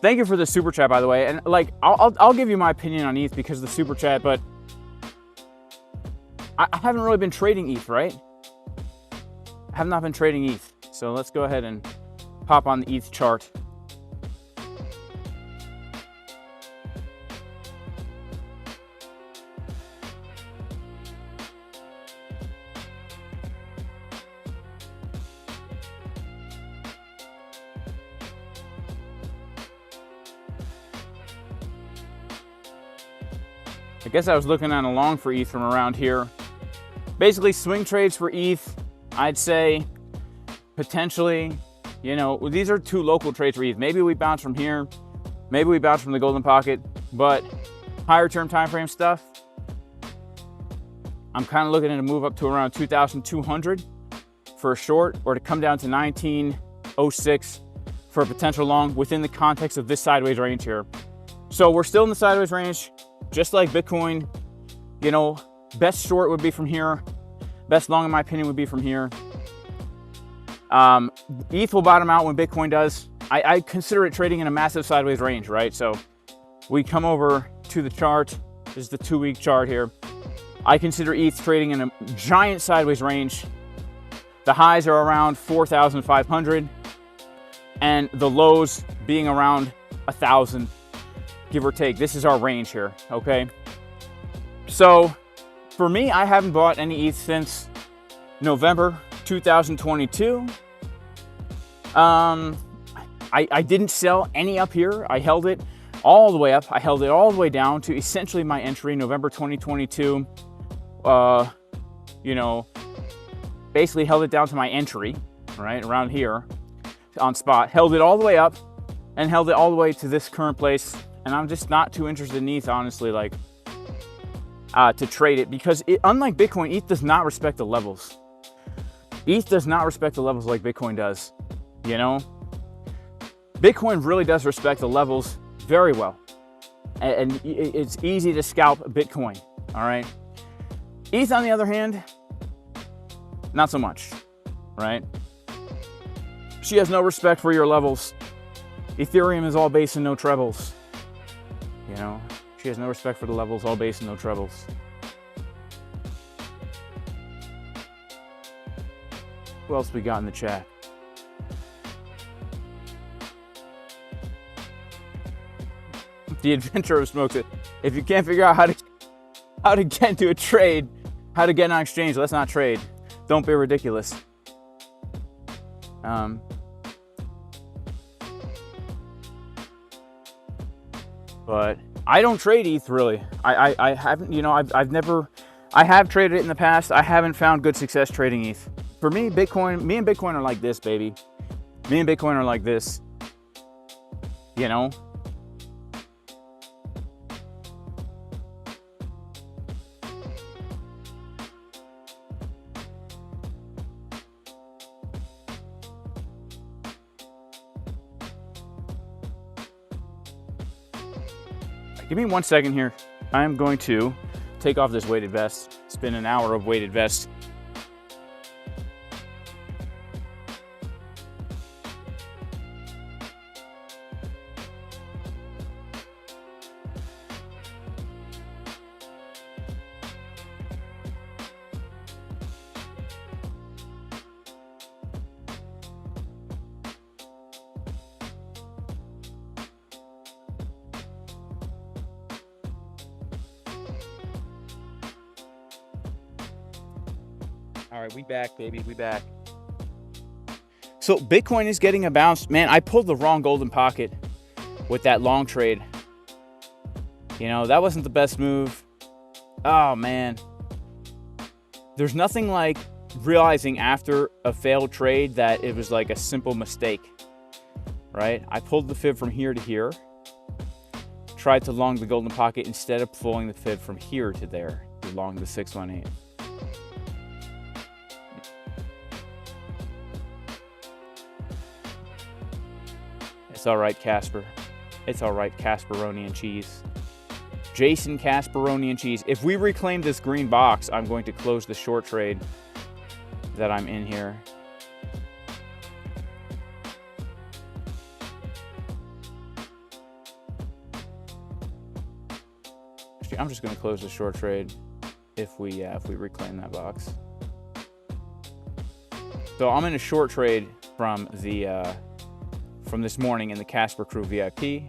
Speaker 1: Thank you for the super chat, by the way. And like, I'll give you my opinion on ETH because of the super chat, but I haven't really been trading ETH, right? I have not been trading ETH. So let's go ahead and pop on the ETH chart. I guess I was looking at a long for ETH from around here. Basically, swing trades for ETH, I'd say potentially, you know, these are two local trades for ETH. Maybe we bounce from here, maybe we bounce from the golden pocket, but higher term time frame stuff, I'm kind of looking at a move up to around 2,200 for a short, or to come down to 1906 for a potential long within the context of this sideways range here. So we're still in the sideways range, just like Bitcoin. You know, best short would be from here. Best long, in my opinion, would be from here. ETH will bottom out when Bitcoin does. I consider it trading in a massive sideways range, right? So we come over to the chart. This is the 2-week chart here. I consider ETH trading in a giant sideways range. The highs are around 4,500 and the lows being around 1,000, give or take. This is our range here, okay? So for me, I haven't bought any ETH since November 2022. I didn't sell any up here. I held it all the way up. I held it all the way down to essentially my entry, November 2022. You know, basically held it down to my entry, right, around here on spot. Held it all the way up and held it all the way to this current place. And I'm just not too interested in ETH, honestly, like, to trade it, because unlike Bitcoin, ETH does not respect the levels. ETH does not respect the levels like Bitcoin does, you know? Bitcoin really does respect the levels very well. And it's easy to scalp Bitcoin, all right? ETH, on the other hand, not so much, right? She has no respect for your levels. Ethereum is all base and no trebles, you know? She has no respect for the levels, all base and no trebles. Who else we got in the chat? The adventurer smokes it. If you can't figure out how to get into a trade, how to get on exchange, let's not trade. Don't be ridiculous. But I don't trade ETH really. I haven't, you know, I have traded it in the past. I haven't found good success trading ETH. For me, me and Bitcoin are like this, baby. Me and Bitcoin are like this, you know? Give me 1 second here. I'm going to take off this weighted vest. It's been an hour of weighted vest. All right, we back, baby, we back. So Bitcoin is getting a bounce. Man, I pulled the wrong golden pocket with that long trade. You know, that wasn't the best move. Oh, man. There's nothing like realizing after a failed trade that it was like a simple mistake, right? I pulled the fib from here to here. Tried to long the golden pocket instead of pulling the fib from here to there to long the 618. It's all right, Casper. It's all right, Casperoni and cheese. Jason Casperoni and cheese. If we reclaim this green box, I'm going to close the short trade that I'm in here. Actually, I'm just going to close the short trade if we reclaim that box. So I'm in a short trade from the from this morning in the Casper Crew VIP.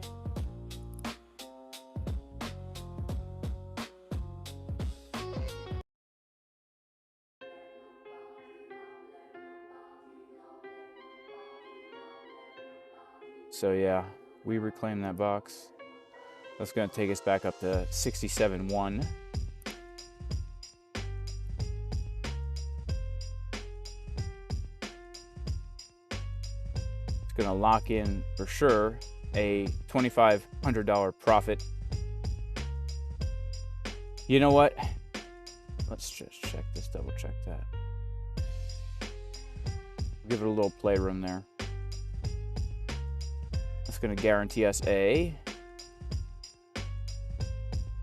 Speaker 1: So yeah, we reclaim that box. That's going to take us back up to 67.1. It's going to lock in for sure a $2,500 profit. You know what? Let's just check this, double check that. Give it a little playroom there. That's going to guarantee us a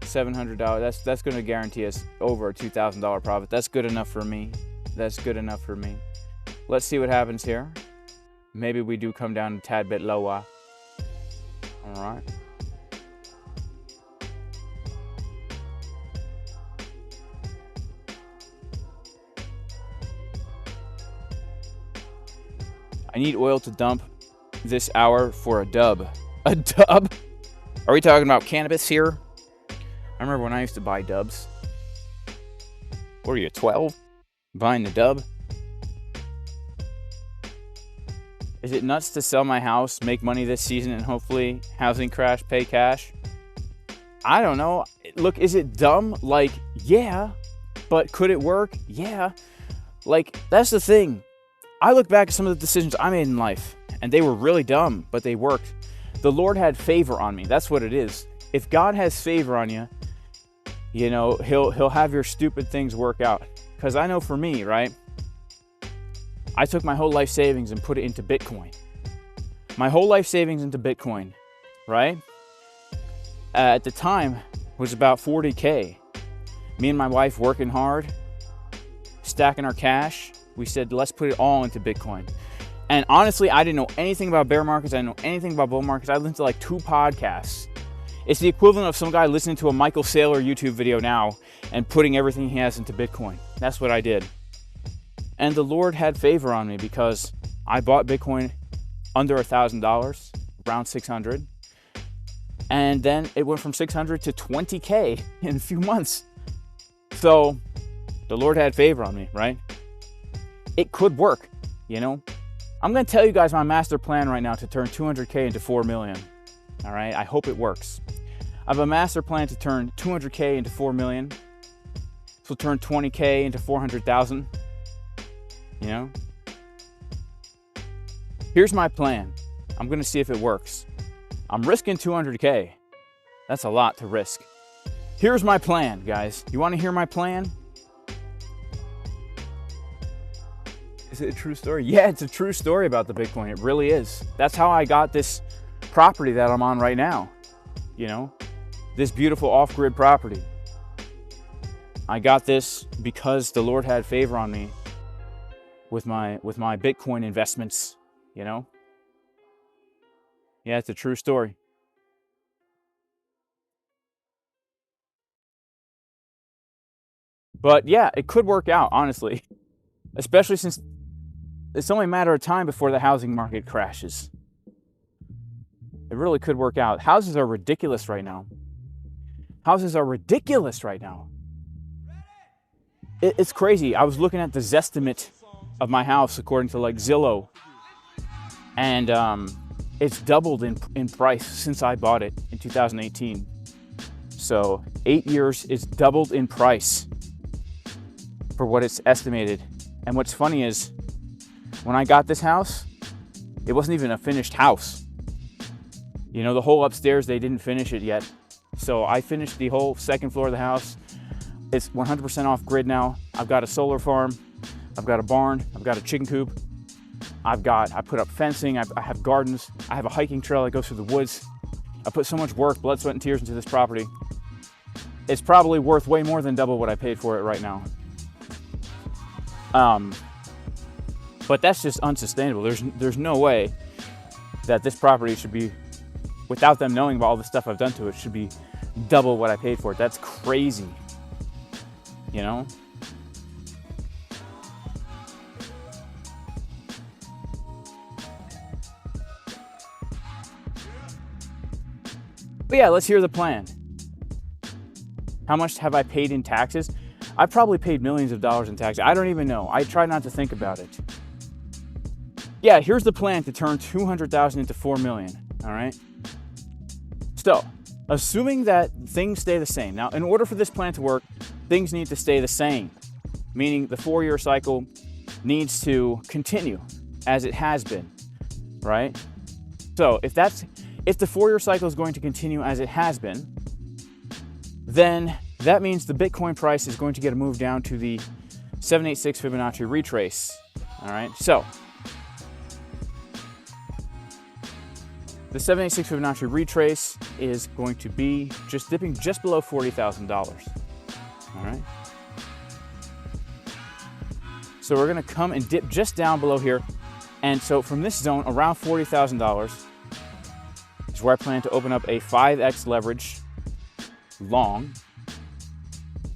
Speaker 1: $700. That's going to guarantee us over a $2,000 profit. That's good enough for me. That's good enough for me. Let's see what happens here. Maybe we do come down a tad bit lower. All right. I need oil to dump this hour for a dub. A dub? Are we talking about cannabis here? I remember when I used to buy dubs. What are you, 12? Buying the dub? Is it nuts to sell my house, make money this season, and hopefully housing crash, pay cash? I don't know. Look, is it dumb? Like, yeah. But could it work? Yeah. Like, that's the thing. I look back at some of the decisions I made in life, and they were really dumb, but they worked. The Lord had favor on me. That's what it is. If God has favor on you, you know, he'll have your stupid things work out. Because I know for me, right? I took my whole life savings and put it into Bitcoin. My whole life savings into Bitcoin, right? At the time was about 40K. Me and my wife working hard, stacking our cash. We said, let's put it all into Bitcoin. And honestly, I didn't know anything about bear markets. I didn't know anything about bull markets. I listened to like 2 podcasts. It's the equivalent of some guy listening to a Michael Saylor YouTube video now and putting everything he has into Bitcoin. That's what I did. And the Lord had favor on me because I bought Bitcoin under $1,000, around 600. And then it went from 600 to 20K in a few months. So the Lord had favor on me, right? It could work, you know? I'm going to tell you guys my master plan right now to turn 200K into 4 million. All right? I hope it works. I have a master plan to turn 200K into 4 million. So turn 20K into 400,000. You know? Here's my plan. I'm going to see if it works. I'm risking 200K. That's a lot to risk. Here's my plan, guys. You want to hear my plan? Is it a true story? Yeah, it's a true story about the Bitcoin. It really is. That's how I got this property that I'm on right now. You know, this beautiful off-grid property. I got this because the Lord had favor on me with my Bitcoin investments, you know? Yeah, it's a true story. But yeah, it could work out, honestly. Especially since it's only a matter of time before the housing market crashes. It really could work out. Houses are ridiculous right now. Houses are ridiculous right now. It's crazy. I was looking at the Zestimate of my house according to like Zillow. And it's doubled in price since I bought it in 2018. So 8 years, it's doubled in price for what it's estimated. And what's funny is, when I got this house, it wasn't even a finished house. You know, the whole upstairs, they didn't finish it yet. So I finished the whole second floor of the house. It's 100% off grid now. I've got a solar farm. I've got a barn. I've got a chicken coop. I put up fencing. I have gardens. I have a hiking trail that goes through the woods. I put so much work, blood, sweat, and tears into this property. It's probably worth way more than double what I paid for it right now. But that's just unsustainable. There's no way that this property should be, without them knowing about all the stuff I've done to it, should be double what I paid for it. That's crazy, you know? But yeah, let's hear the plan. How much have I paid in taxes? I've probably paid millions of dollars in taxes. I don't even know. I try not to think about it. Yeah, here's the plan to turn 200,000 into 4 million, all right? So, assuming that things stay the same. Now, in order for this plan to work, things need to stay the same, meaning the 4-year cycle needs to continue as it has been, right? So if the 4-year cycle is going to continue as it has been, then that means the Bitcoin price is going to get a move down to the 786 Fibonacci retrace. All right, so the 786 Fibonacci retrace is going to be just dipping just below $40,000. All right. So we're going to come and dip just down below here. And so from this zone around $40,000 is where I plan to open up a 5x leverage long,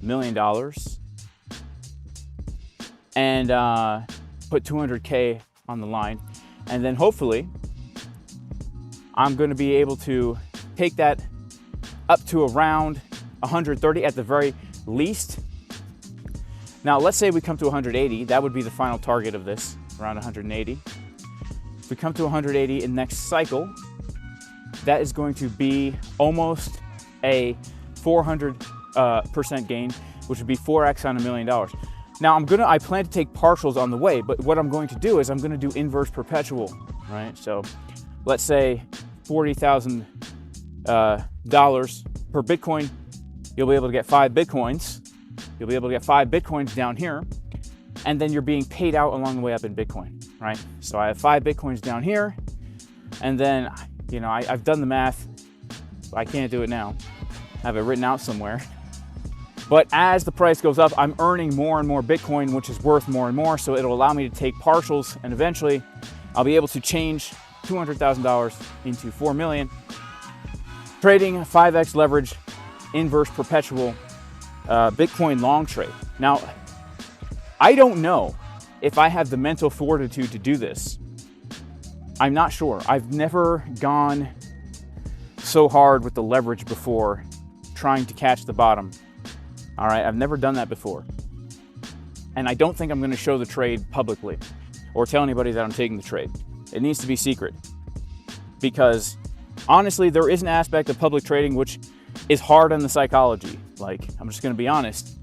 Speaker 1: $1 million, and put 200K on the line. And then hopefully I'm going to be able to take that up to around 130 at the very least. Now, let's say we come to 180. That would be the final target of this, around 180. If we come to 180 in next cycle, that is going to be almost a 400% gain, which would be 4x on $1 million. Now, I plan to take partials on the way, but what I'm going to do is I'm going to do inverse perpetual, right? So let's say $40,000 per Bitcoin, you'll be able to get 5 Bitcoins. You'll be able to get 5 Bitcoins down here, and then you're being paid out along the way up in Bitcoin, right? So I have 5 Bitcoins down here, and then, you know, I've done the math. I can't do it now. I have it written out somewhere. But as the price goes up, I'm earning more and more Bitcoin, which is worth more and more, so it'll allow me to take partials, and eventually I'll be able to change $200,000 into $4 million, trading 5x leverage, inverse perpetual Bitcoin long trade. Now, I don't know if I have the mental fortitude to do this. I'm not sure. I've never gone so hard with the leverage before trying to catch the bottom. All right, I've never done that before. And I don't think I'm going to show the trade publicly or tell anybody that I'm taking the trade. It needs to be secret. Because honestly, there is an aspect of public trading which is hard on the psychology. Like, I'm just going to be honest,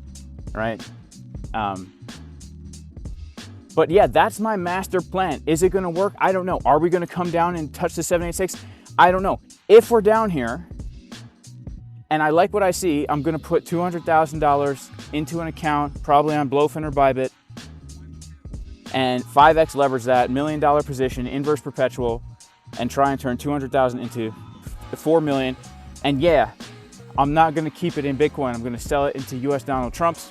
Speaker 1: right? But yeah, that's my master plan. Is it going to work? I don't know. Are we going to come down and touch the 786? I don't know. If we're down here and I like what I see, I'm going to put $200,000 into an account, probably on BLOFIN or YUBIT, and 5x leverage that, $1 million position, inverse perpetual, and try and turn 200,000 into 4 million. And yeah, I'm not going to keep it in Bitcoin. I'm going to sell it into US Donald Trump's,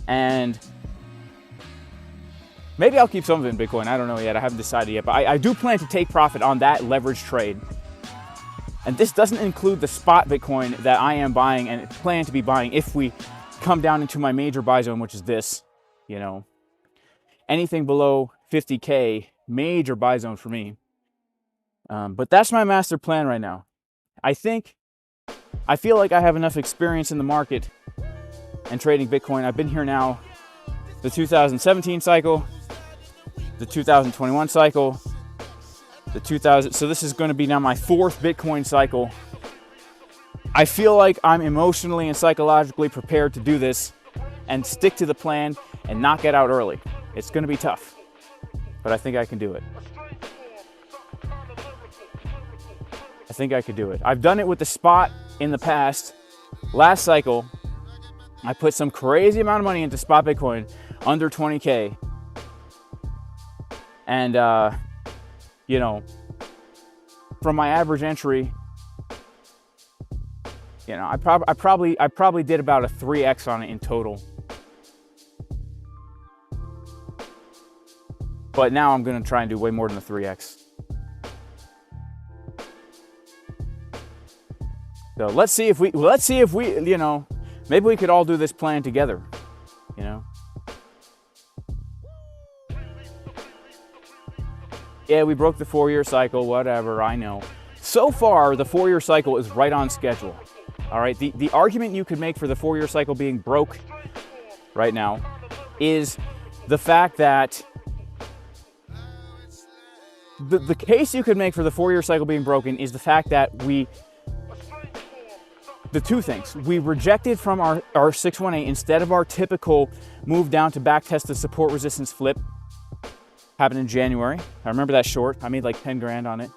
Speaker 1: and maybe I'll keep some of it in Bitcoin. I don't know yet. I haven't decided yet, but I do plan to take profit on that leverage trade. And this doesn't include the spot Bitcoin that I am buying and plan to be buying if we come down into my major buy zone, which is this, you know, anything below 50K, major buy zone for me. But that's my master plan right now. I feel like I have enough experience in the market and trading Bitcoin. I've been here now, the 2017 cycle, the 2021 cycle, so this is going to be now my 4th Bitcoin cycle. I feel like I'm emotionally and psychologically prepared to do this and stick to the plan and not get out early. It's going to be tough, but I think I can do it. I think I could do it. I've done it with the spot in the past. Last cycle, I put some crazy amount of money into spot Bitcoin, under 20K. And, you know, from my average entry, you know, I probably did about a 3x on it in total. But now I'm going to try and do way more than a 3x. So let's see if we, you know, maybe we could all do this plan together, you know. Yeah, we broke the 4-year cycle, whatever, I know. So far, the 4-year cycle is right on schedule. All right, the argument you could make for the 4-year cycle being broke right now is the fact that the case you could make for the 4-year cycle being broken is the fact that the two things. We rejected from our 618 instead of our typical move down to back test the support resistance flip. Happened in January. I remember that short. I made like 10 grand on it.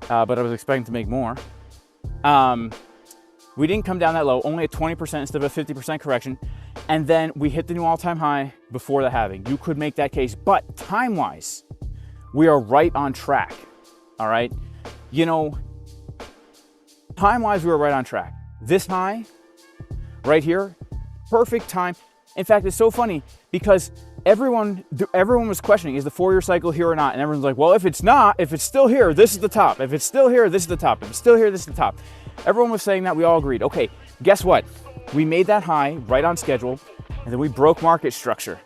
Speaker 1: But I was expecting to make more. We didn't come down that low, only at 20% instead of a 50% correction. And then we hit the new all-time high before the halving. You could make that case, but time-wise, we are right on track, all right? You know, time-wise, we were right on track. This high, right here, perfect time. In fact, it's so funny because everyone was questioning, is the 4-year cycle here or not? And everyone's like, well, if it's not, if it's still here, this is the top. If it's still here, this is the top. If it's still here, this is the top. Everyone was saying that, we all agreed. Okay, guess what? We made that high right on schedule, and then we broke market structure,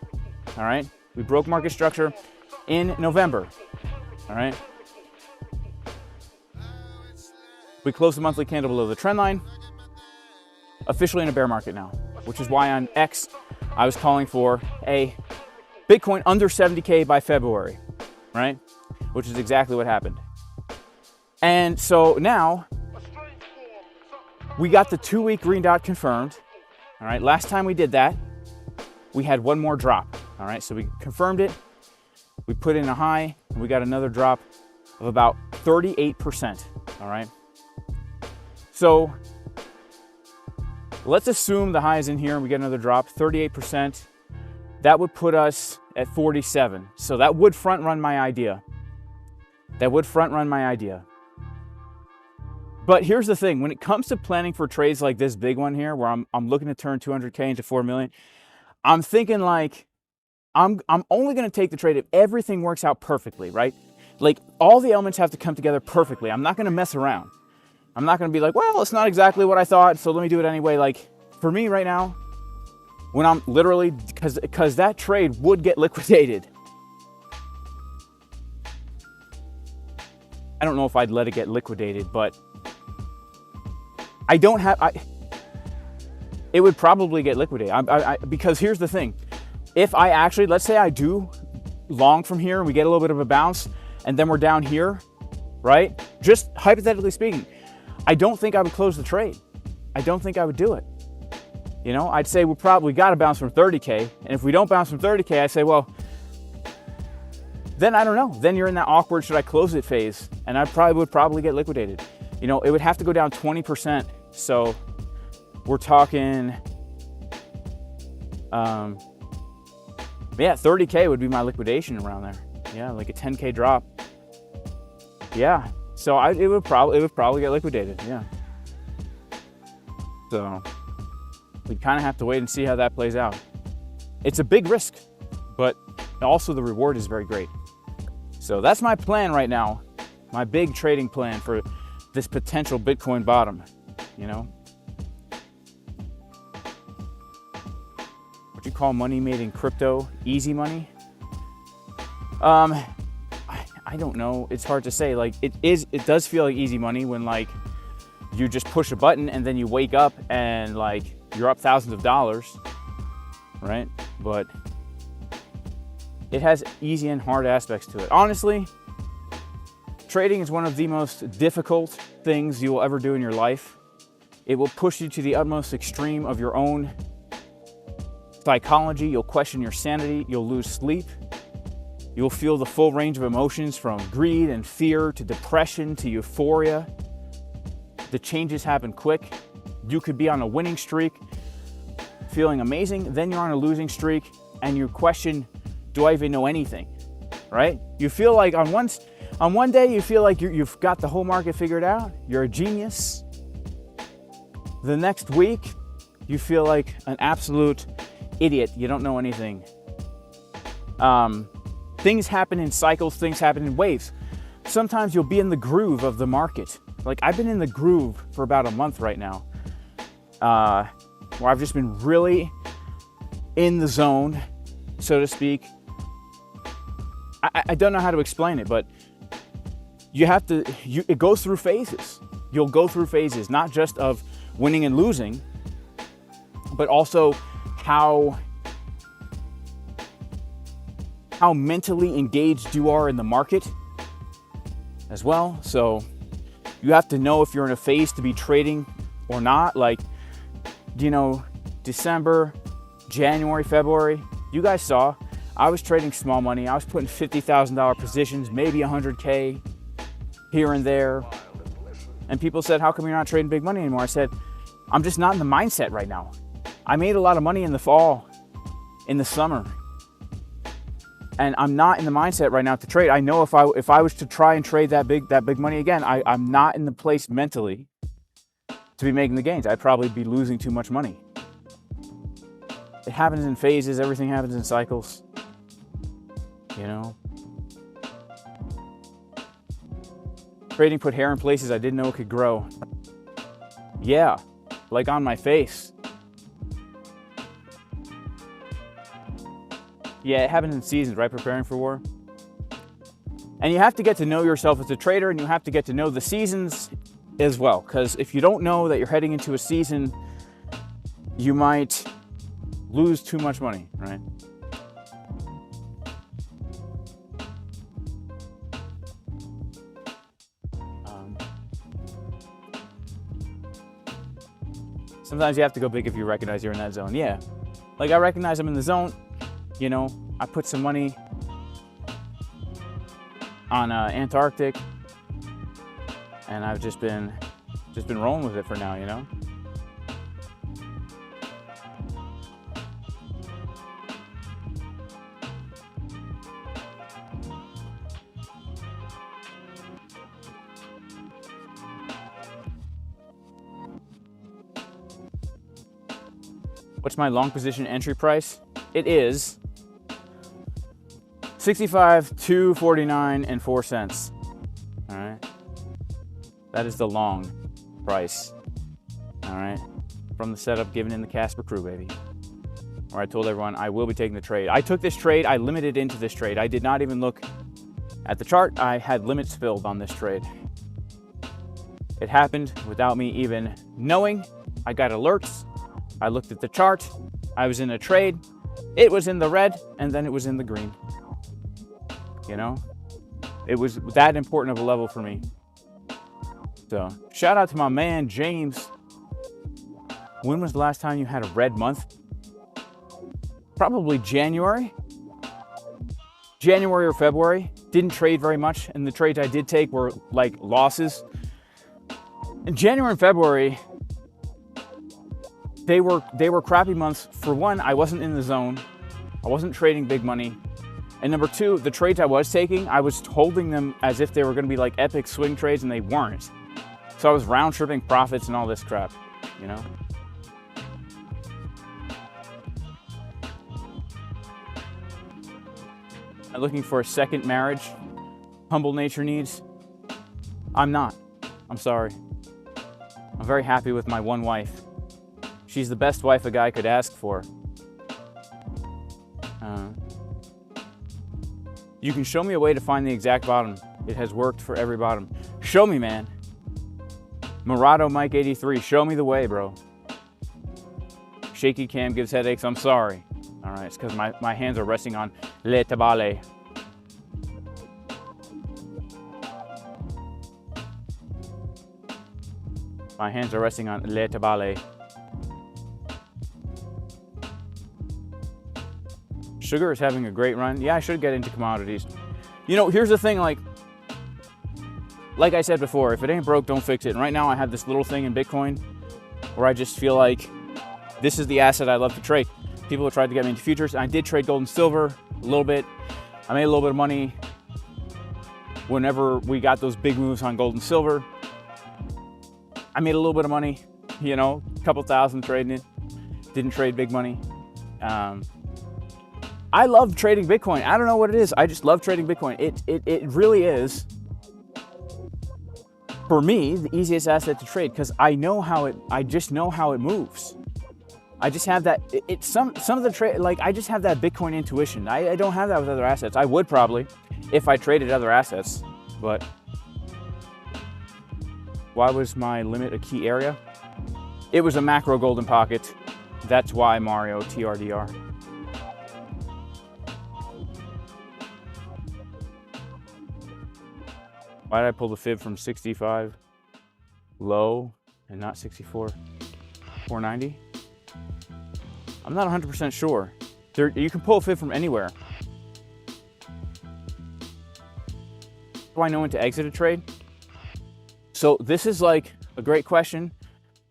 Speaker 1: all right? We broke market structure in November, all right? We closed the monthly candle below the trend line, officially in a bear market now, which is why on X, I was calling for a Bitcoin under 70K by February, right? Which is exactly what happened. And so now, we got the 2-week green dot confirmed, all right? Last time we did that, we had one more drop, all right? So we confirmed it, we put in a high, and we got another drop of about 38%, all right? So let's assume the high is in here and we get another drop, 38%. That would put us at 47. So that would front run my idea. That would front run my idea. But here's the thing, when it comes to planning for trades like this big one here, where I'm looking to turn 200K into 4 million, I'm thinking like, I'm only gonna take the trade if everything works out perfectly, right? Like all the elements have to come together perfectly. I'm not gonna mess around. I'm not gonna be like, well, it's not exactly what I thought, so let me do it anyway. Like for me right now, when I'm literally, because that trade would get liquidated. I don't know if I'd let it get liquidated, but it would probably get liquidated. Because here's the thing. If I actually, let's say I do long from here and we get a little bit of a bounce and then we're down here, right? Just hypothetically speaking, I don't think I would close the trade. I don't think I would do it. You know, I'd say we probably got to bounce from 30K. And if we don't bounce from 30K, I say, well, then I don't know. Then you're in that awkward, should I close it phase? And I would probably get liquidated. You know, it would have to go down 20%. So we're talking, yeah, 30K would be my liquidation around there. Yeah, like a 10K drop. Yeah, so it would probably get liquidated. Yeah. So we kind of have to wait and see how that plays out. It's a big risk, but also the reward is very great. So that's my plan right now, my big trading plan for this potential Bitcoin bottom, you know? What you call money made in crypto, easy money? I don't know, it's hard to say. Like it does feel like easy money when like you just push a button and then you wake up and like you're up thousands of dollars, right? But it has easy and hard aspects to it. Honestly, trading is one of the most difficult things you will ever do in your life. It will push you to the utmost extreme of your own psychology. You'll question your sanity. You'll lose sleep. You'll feel the full range of emotions from greed and fear to depression to euphoria. The changes happen quick. You could be on a winning streak, feeling amazing. Then you're on a losing streak and you question, do I even know anything, right? You feel like on one day you feel like you've got the whole market figured out. You're a genius. The next week, you feel like an absolute idiot. You don't know anything. Things happen in cycles, things happen in waves. Sometimes you'll be in the groove of the market. Like I've been in the groove for about a month right now, where I've just been really in the zone, so to speak. I don't know how to explain it, but you have to, it goes through phases. You'll go through phases, not just of winning and losing, but also how mentally engaged you are in the market as well. So You have to know if you're in a phase to be trading or not. Like, you know, December, January, February, you guys saw, I was trading small money. I was putting $50,000 positions, maybe 100K here and there. And people said, how come you're not trading big money anymore? I said, I'm just not in the mindset right now. I made a lot of money in the fall, in the summer. And I'm not in the mindset right now to trade. I know if I was to try and trade that big money again, I'm not in the place mentally to be making the gains. I'd probably be losing too much money. It happens in phases. Everything happens in cycles. You know? Trading put hair in places I didn't know it could grow. Yeah, like on my face. Yeah, it happens in seasons, right? Preparing for war. And you have to get to know yourself as a trader, and you have to get to know the seasons as well. Because if you don't know that you're heading into a season, you might lose too much money, right? Sometimes you have to go big if you recognize you're in that zone. Yeah, like I recognize I'm in the zone. You know, I put some money on Antarctic, and I've just been rolling with it for now, you know. What's my long position entry price? It is 65,249 and 4 cents. All right, that is the long price. All right, from the setup given in the Casper crew, baby, where I told everyone I will be taking the trade. I took this trade. I limited into this trade. I did not even look at the chart. I had limits filled on this trade. It happened without me even knowing. I got alerts. I looked at the chart. I was in a trade. It was in the red, and then it was in the green. You know, it was that important of a level for me. So shout out to my man, James. When was the last time you had a red month? Probably January or February. Didn't trade very much, and the trades I did take were like losses. In January and February, they were crappy months. For one, I wasn't in the zone. I wasn't trading big money. And number two, the trades I was taking, I was holding them as if they were going to be like epic swing trades, and they weren't. So I was round tripping profits and all this crap, you know? I'm looking for a second marriage. Humble nature needs. I'm not. I'm sorry. I'm very happy with my one wife. She's the best wife a guy could ask for. You can show me a way to find the exact bottom. It has worked for every bottom. Show me, man. Murado Mike 83, show me the way, bro. Shaky cam gives headaches, I'm sorry. All right, it's because my hands are resting on Le Tabale. My hands are resting on Le Tabale. Sugar is having a great run. Yeah, I should get into commodities. You know, here's the thing, like I said before, if it ain't broke, don't fix it. And right now I have this little thing in Bitcoin where I just feel like this is the asset I love to trade. People have tried to get me into futures. I did trade gold and silver a little bit. I made a little bit of money whenever we got those big moves on gold and silver. I made a little bit of money, you know, a couple thousand trading it. Didn't trade big money. I love trading Bitcoin. I don't know what it is. I just love trading Bitcoin. It really is, for me, the easiest asset to trade because I just know how it moves. I just have that. Some of the trade, like I just have that Bitcoin intuition. I don't have that with other assets. I would probably if I traded other assets, but why was my limit a key area? It was a macro golden pocket. That's why, Mario, TRDR. Why did I pull the fib from 65? low and not 64,490? I'm not 100% sure. You can pull a fib from anywhere. Do I know when to exit a trade? So this is like a great question.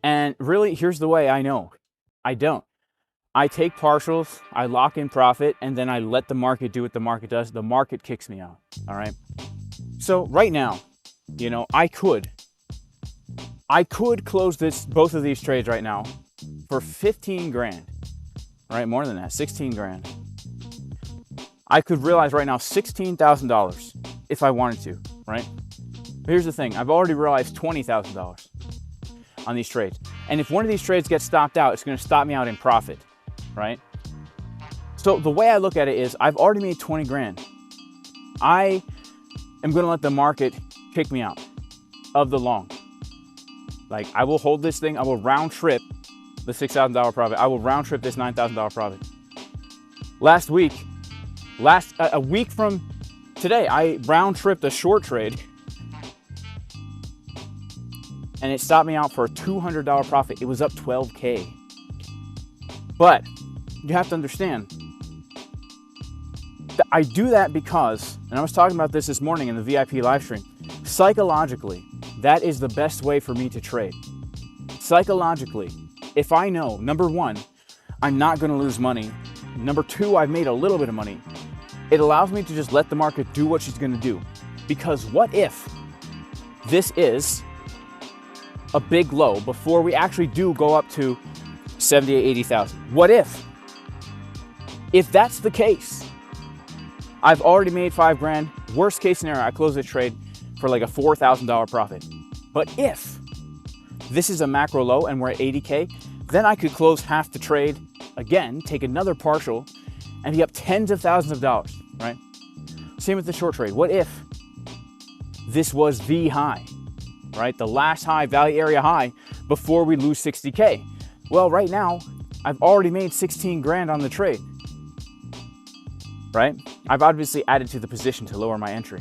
Speaker 1: And really, here's the way I know. I don't. I take partials, I lock in profit, and then I let the market do what the market does. The market kicks me out, all right? So right now, you know, I could close both of these trades right now for 15 grand, right? More than that, 16 grand. I could realize right now $16,000 if I wanted to, right? But here's the thing, I've already realized $20,000 on these trades. And if one of these trades gets stopped out, it's gonna stop me out in profit, right? So the way I look at it is I've already made 20 grand. I am gonna let the market kick me out of the long. Like I will hold this thing, I will round trip the $6,000 profit. I will round trip this $9,000 profit. Last week, a week from today, I round tripped a short trade and it stopped me out for a $200 profit. It was up 12K. But you have to understand that I do that because, and I was talking about this morning in the VIP live stream, psychologically, that is the best way for me to trade. Psychologically, if I know, number one, I'm not gonna lose money. Number two, I've made a little bit of money. It allows me to just let the market do what she's gonna do. Because what if this is a big low before we actually do go up to 78, 80,000? What if that's the case, I've already made 5 grand. Worst case scenario, I close this trade for like a $4,000 profit. But if this is a macro low and we're at 80K, then I could close half the trade again, take another partial, and be up tens of thousands of dollars, right? Same with the short trade. What if this was the high, right? The last high, value area high, before we lose 60K. Well, right now, I've already made 16 grand on the trade, right? I've obviously added to the position to lower my entry.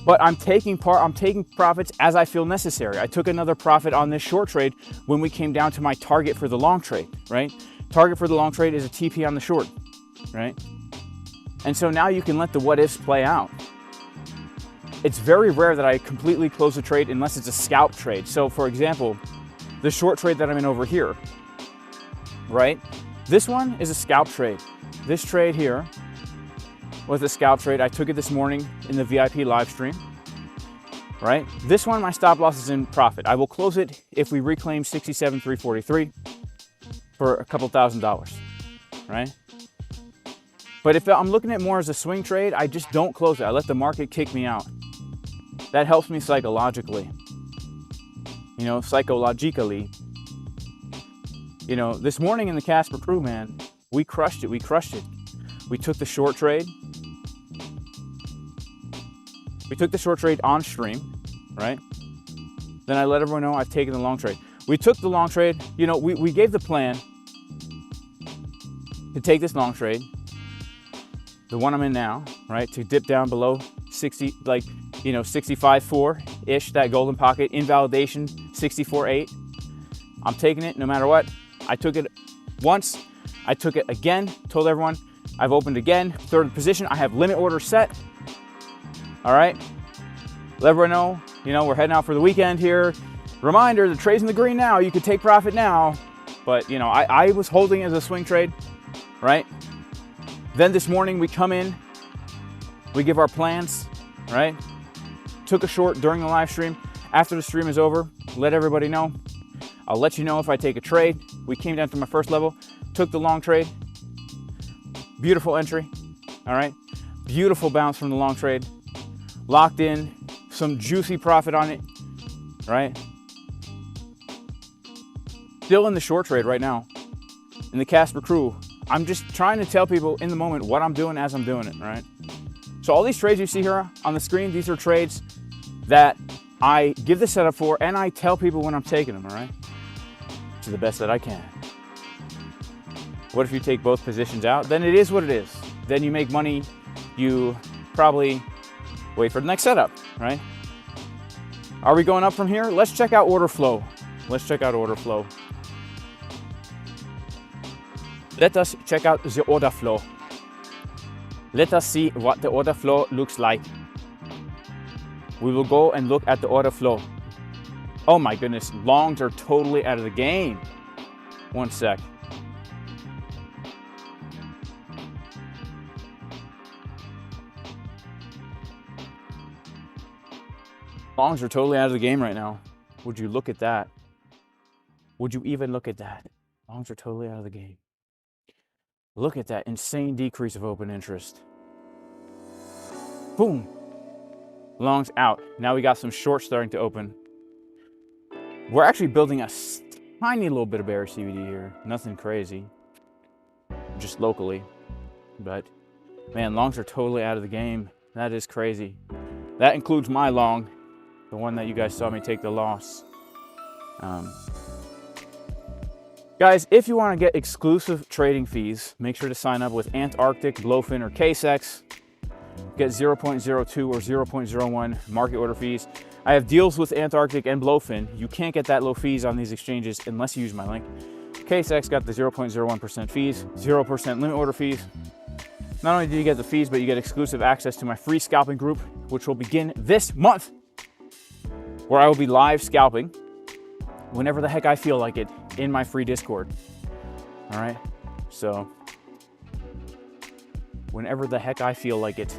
Speaker 1: But I'm taking profits as I feel necessary. I took another profit on this short trade when we came down to my target for the long trade, right? Target for the long trade is a TP on the short, right? And so now you can let the what ifs play out. It's very rare that I completely close a trade unless it's a scalp trade. So for example, the short trade that I'm in over here, right? This one is a scalp trade. This trade here was a scalp trade. I took it this morning in the VIP live stream, right? This one, my stop loss is in profit. I will close it if we reclaim 67,343 for a couple $1,000s, right? But if I'm looking at more as a swing trade, I just don't close it. I let the market kick me out. That helps me psychologically. You know, psychologically. You know, this morning in the Casper crew, man, we crushed it. We crushed it. We took the short trade. We took the short trade on stream, right? Then I let everyone know I've taken the long trade. We took the long trade. You know, we gave the plan to take this long trade, the one I'm in now, right? To dip down below 60, like, you know, 65.4-ish, that golden pocket, invalidation, 64.8. I'm taking it no matter what. I took it once, I took it again, told everyone I've opened again, third position. I have limit order set. All right, let everyone know, you know, we're heading out for the weekend here. Reminder, the trade's in the green now. You could take profit now. But, you know, I was holding it as a swing trade, right? Then this morning we come in, we give our plans, right? Took a short during the live stream. After the stream is over, let everybody know. I'll let you know if I take a trade. We came down to my first level, took the long trade. Beautiful entry, all right? Beautiful bounce from the long trade. Locked in, some juicy profit on it, right? Still in the short trade right now. In the Casper crew, I'm just trying to tell people in the moment what I'm doing as I'm doing it, right? So all these trades you see here on the screen, these are trades that I give the setup for and I tell people when I'm taking them, all right? To the best that I can. What if you take both positions out? Then it is what it is. Then you make money, you probably wait for the next setup, right? Are we going up from here? Let's check out order flow. Let's check out order flow. Let us check out the order flow. Let us see what the order flow looks like. We will go and look at the order flow. Oh my goodness, longs are totally out of the game. One sec. Longs are totally out of the game right now. Would you look at that? Would you even look at that? Longs are totally out of the game. Look at that insane decrease of open interest. Boom. Longs out. Now we got some shorts starting to open. We're actually building a tiny little bit of bearish CVD here. Nothing crazy. Just locally. But man, longs are totally out of the game. That is crazy. That includes my long. The one that you guys saw me take the loss. Guys, if you want to get exclusive trading fees, make sure to sign up with ANTARCTIC, BLOFIN, or KCEX. Get 0.02 or 0.01 market order fees. I have deals with ANTARCTIC and BLOFIN. You can't get that low fees on these exchanges unless you use my link. KCEX got the 0.01% fees, 0% limit order fees. Not only do you get the fees, but you get exclusive access to my free scalping group, which will begin this month, where I will be live scalping whenever the heck I feel like it in my free Discord. All right, so whenever the heck I feel like it.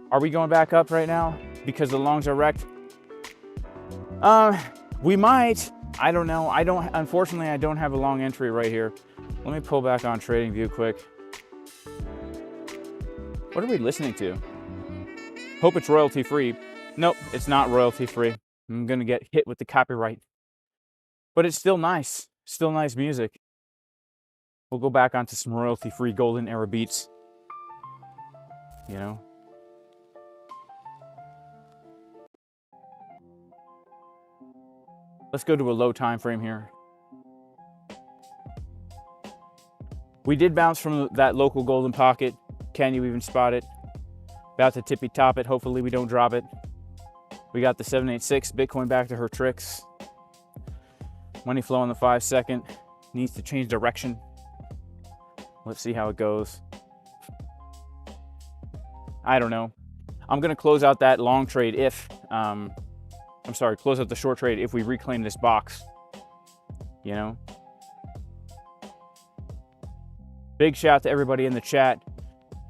Speaker 1: Are we going back up right now because the longs are wrecked? We might. I don't know. Unfortunately, I don't have a long entry right here. Let me pull back on TradingView quick. What are we listening to? Hope it's royalty free. Nope, it's not royalty free. I'm gonna get hit with the copyright. But it's still nice. Still nice music. We'll go back onto some royalty free golden era beats. You know? Let's go to a low time frame here. We did bounce from that local golden pocket. Can you even spot it? About to tippy top it. Hopefully we don't drop it. We got the 786, Bitcoin back to her tricks. Money flow on the 5 second. Needs to change direction. Let's see how it goes. I don't know. I'm gonna close out that long trade if, close out the short trade if we reclaim this box, you know? Big shout out to everybody in the chat.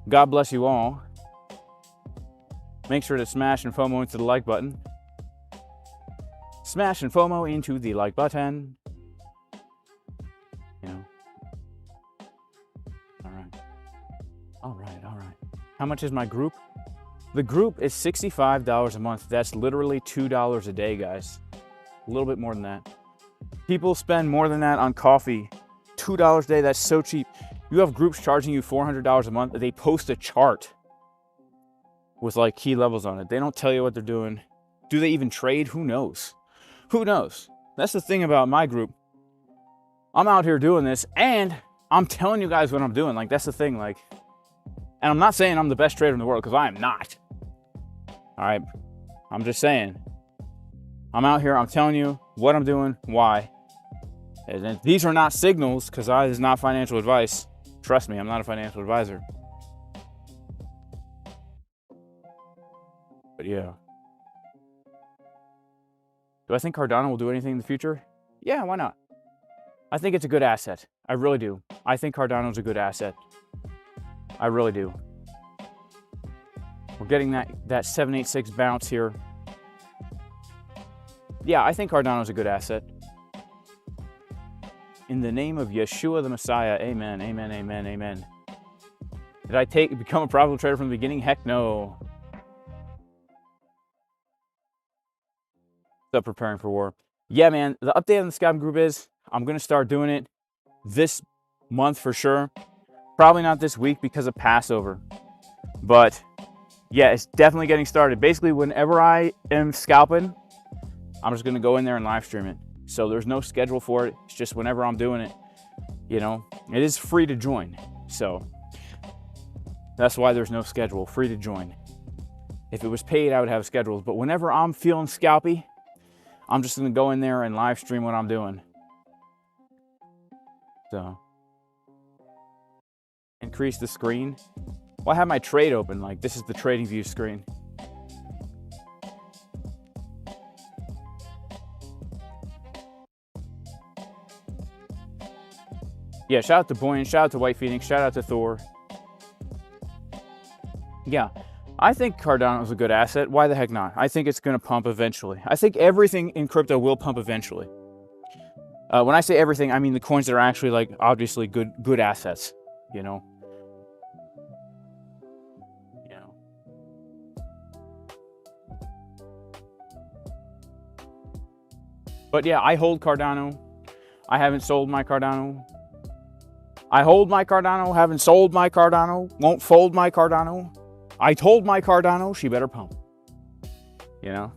Speaker 1: God bless you all. Make sure to smash and FOMO into the like button. Smash and FOMO into the like button. You know. All right. All right, all right. How much is my group? The group is $65 a month. That's literally $2 a day, guys. A little bit more than that. People spend more than that on coffee. $2 a day, that's so cheap. You have groups charging you $400 a month. They post a chart with like key levels on it. They don't tell you what they're doing. Do they even trade? Who knows? Who knows? That's the thing about my group. I'm out here doing this and I'm telling you guys what I'm doing. Like, that's the thing. Like, and I'm not saying I'm the best trader in the world, because I am not. All right. I'm just saying. I'm out here. I'm telling you what I'm doing, why. And these are not signals, because this is not financial advice. Trust me, I'm not a financial advisor. But yeah. Do I think Cardano will do anything in the future? Yeah, why not? I think it's a good asset. I really do. I think Cardano is a good asset. I really do. We're getting that 786 bounce here. Yeah, I think Cardano is a good asset. In the name of Yeshua the Messiah, amen, amen, amen, amen. Did I become a profitable trader from the beginning? Heck no. Still preparing for war. Yeah, man, the update on the scalping group is I'm going to start doing it this month for sure. Probably not this week because of Passover. But yeah, it's definitely getting started. Basically, whenever I am scalping, I'm just going to go in there and live stream it. So there's no schedule for it. It's just whenever I'm doing it. You know, it is free to join. So that's why there's no schedule, free to join. If it was paid, I would have schedules. But whenever I'm feeling scalpy, I'm just gonna go in there and live stream what I'm doing. So, increase the screen. Well, I have my trade open, like this is the trading view screen. Yeah, shout out to Buoyant, shout out to White Phoenix, shout out to Thor. Yeah, I think Cardano is a good asset. Why the heck not? I think it's going to pump eventually. I think everything in crypto will pump eventually. When I say everything, I mean the coins that are actually like obviously good assets, you know. But yeah, I hold Cardano. I haven't sold my Cardano. I hold my Cardano, haven't sold my Cardano, won't fold my Cardano. I told my Cardano she better pump. You know?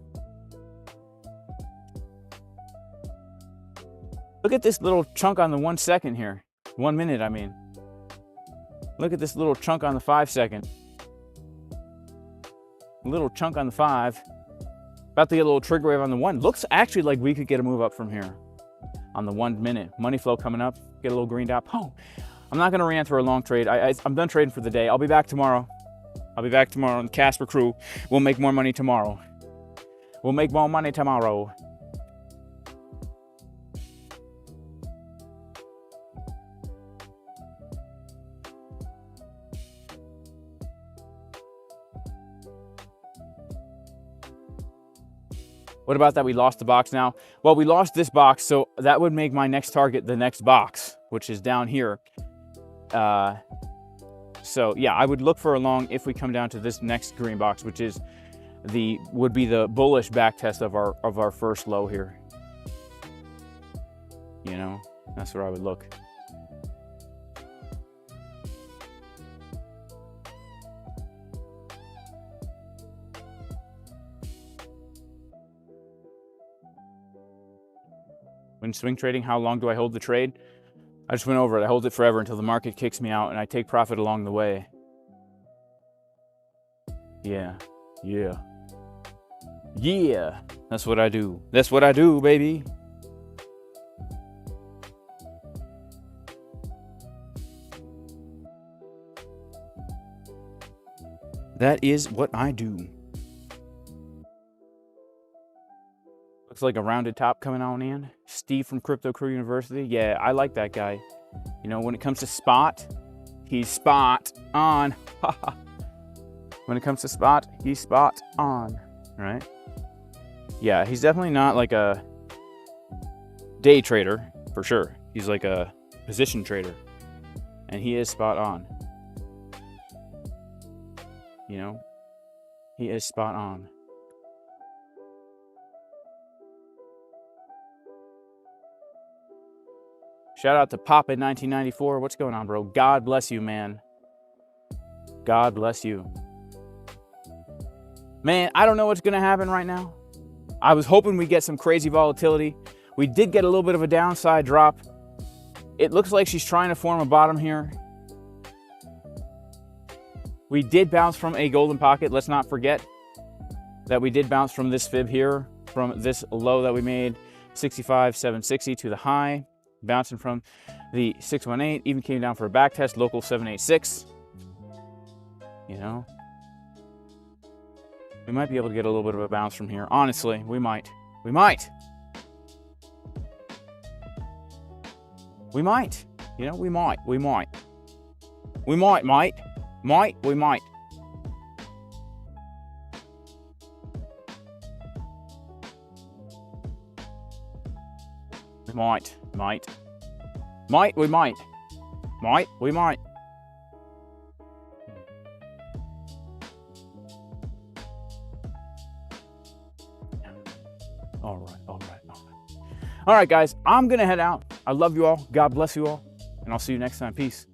Speaker 1: Look at this little chunk on the 1 second here. 1 minute, I mean. Look at this little chunk on the 5 second. A little chunk on the 5. About to get a little trigger wave on the 1. Looks actually like we could get a move up from here. On the 1 minute. Money flow coming up. Get a little green dot. Oh, I'm not going to rant for a long trade. I'm done trading for the day. I'll be back tomorrow. I'll be back tomorrow on the Casper crew. We'll make more money tomorrow. We'll make more money tomorrow. What about that we lost the box now? Well, we lost this box, so that would make my next target the next box, which is down here. So yeah, I would look for a long if we come down to this next green box, which is would be the bullish back test of our first low here. You know, that's where I would look. When swing trading, how long do I hold the trade? I just went over it. I hold it forever until the market kicks me out and I take profit along the way. Yeah. Yeah. Yeah. That's what I do. That's what I do, baby. That is what I do. Looks like a rounded top coming on in. Steve from Crypto Crew University. Yeah, I like that guy. You know, when it comes to spot, he's spot on. When it comes to spot, he's spot on, right? Yeah, he's definitely not like a day trader, for sure. He's like a position trader, and he is spot on. You know, he is spot on. Shout out to Pop in 1994. What's going on, bro? God bless you, man. God bless you. Man, I don't know what's going to happen right now. I was hoping we'd get some crazy volatility. We did get a little bit of a downside drop. It looks like she's trying to form a bottom here. We did bounce from a golden pocket. Let's not forget that we did bounce from this fib here, from this low that we made, 65,760 to the high. Bouncing from the 618, even came down for a back test, local 786. You know, we might be able to get a little bit of a bounce from here. Honestly, we might. We might. We might. You know, we might. We might. We might, might. Might. We might. We might. Might. Might. We might. Might. We might. All right. All right. All right. All right, guys. I'm going to head out. I love you all. God bless you all. And I'll see you next time. Peace.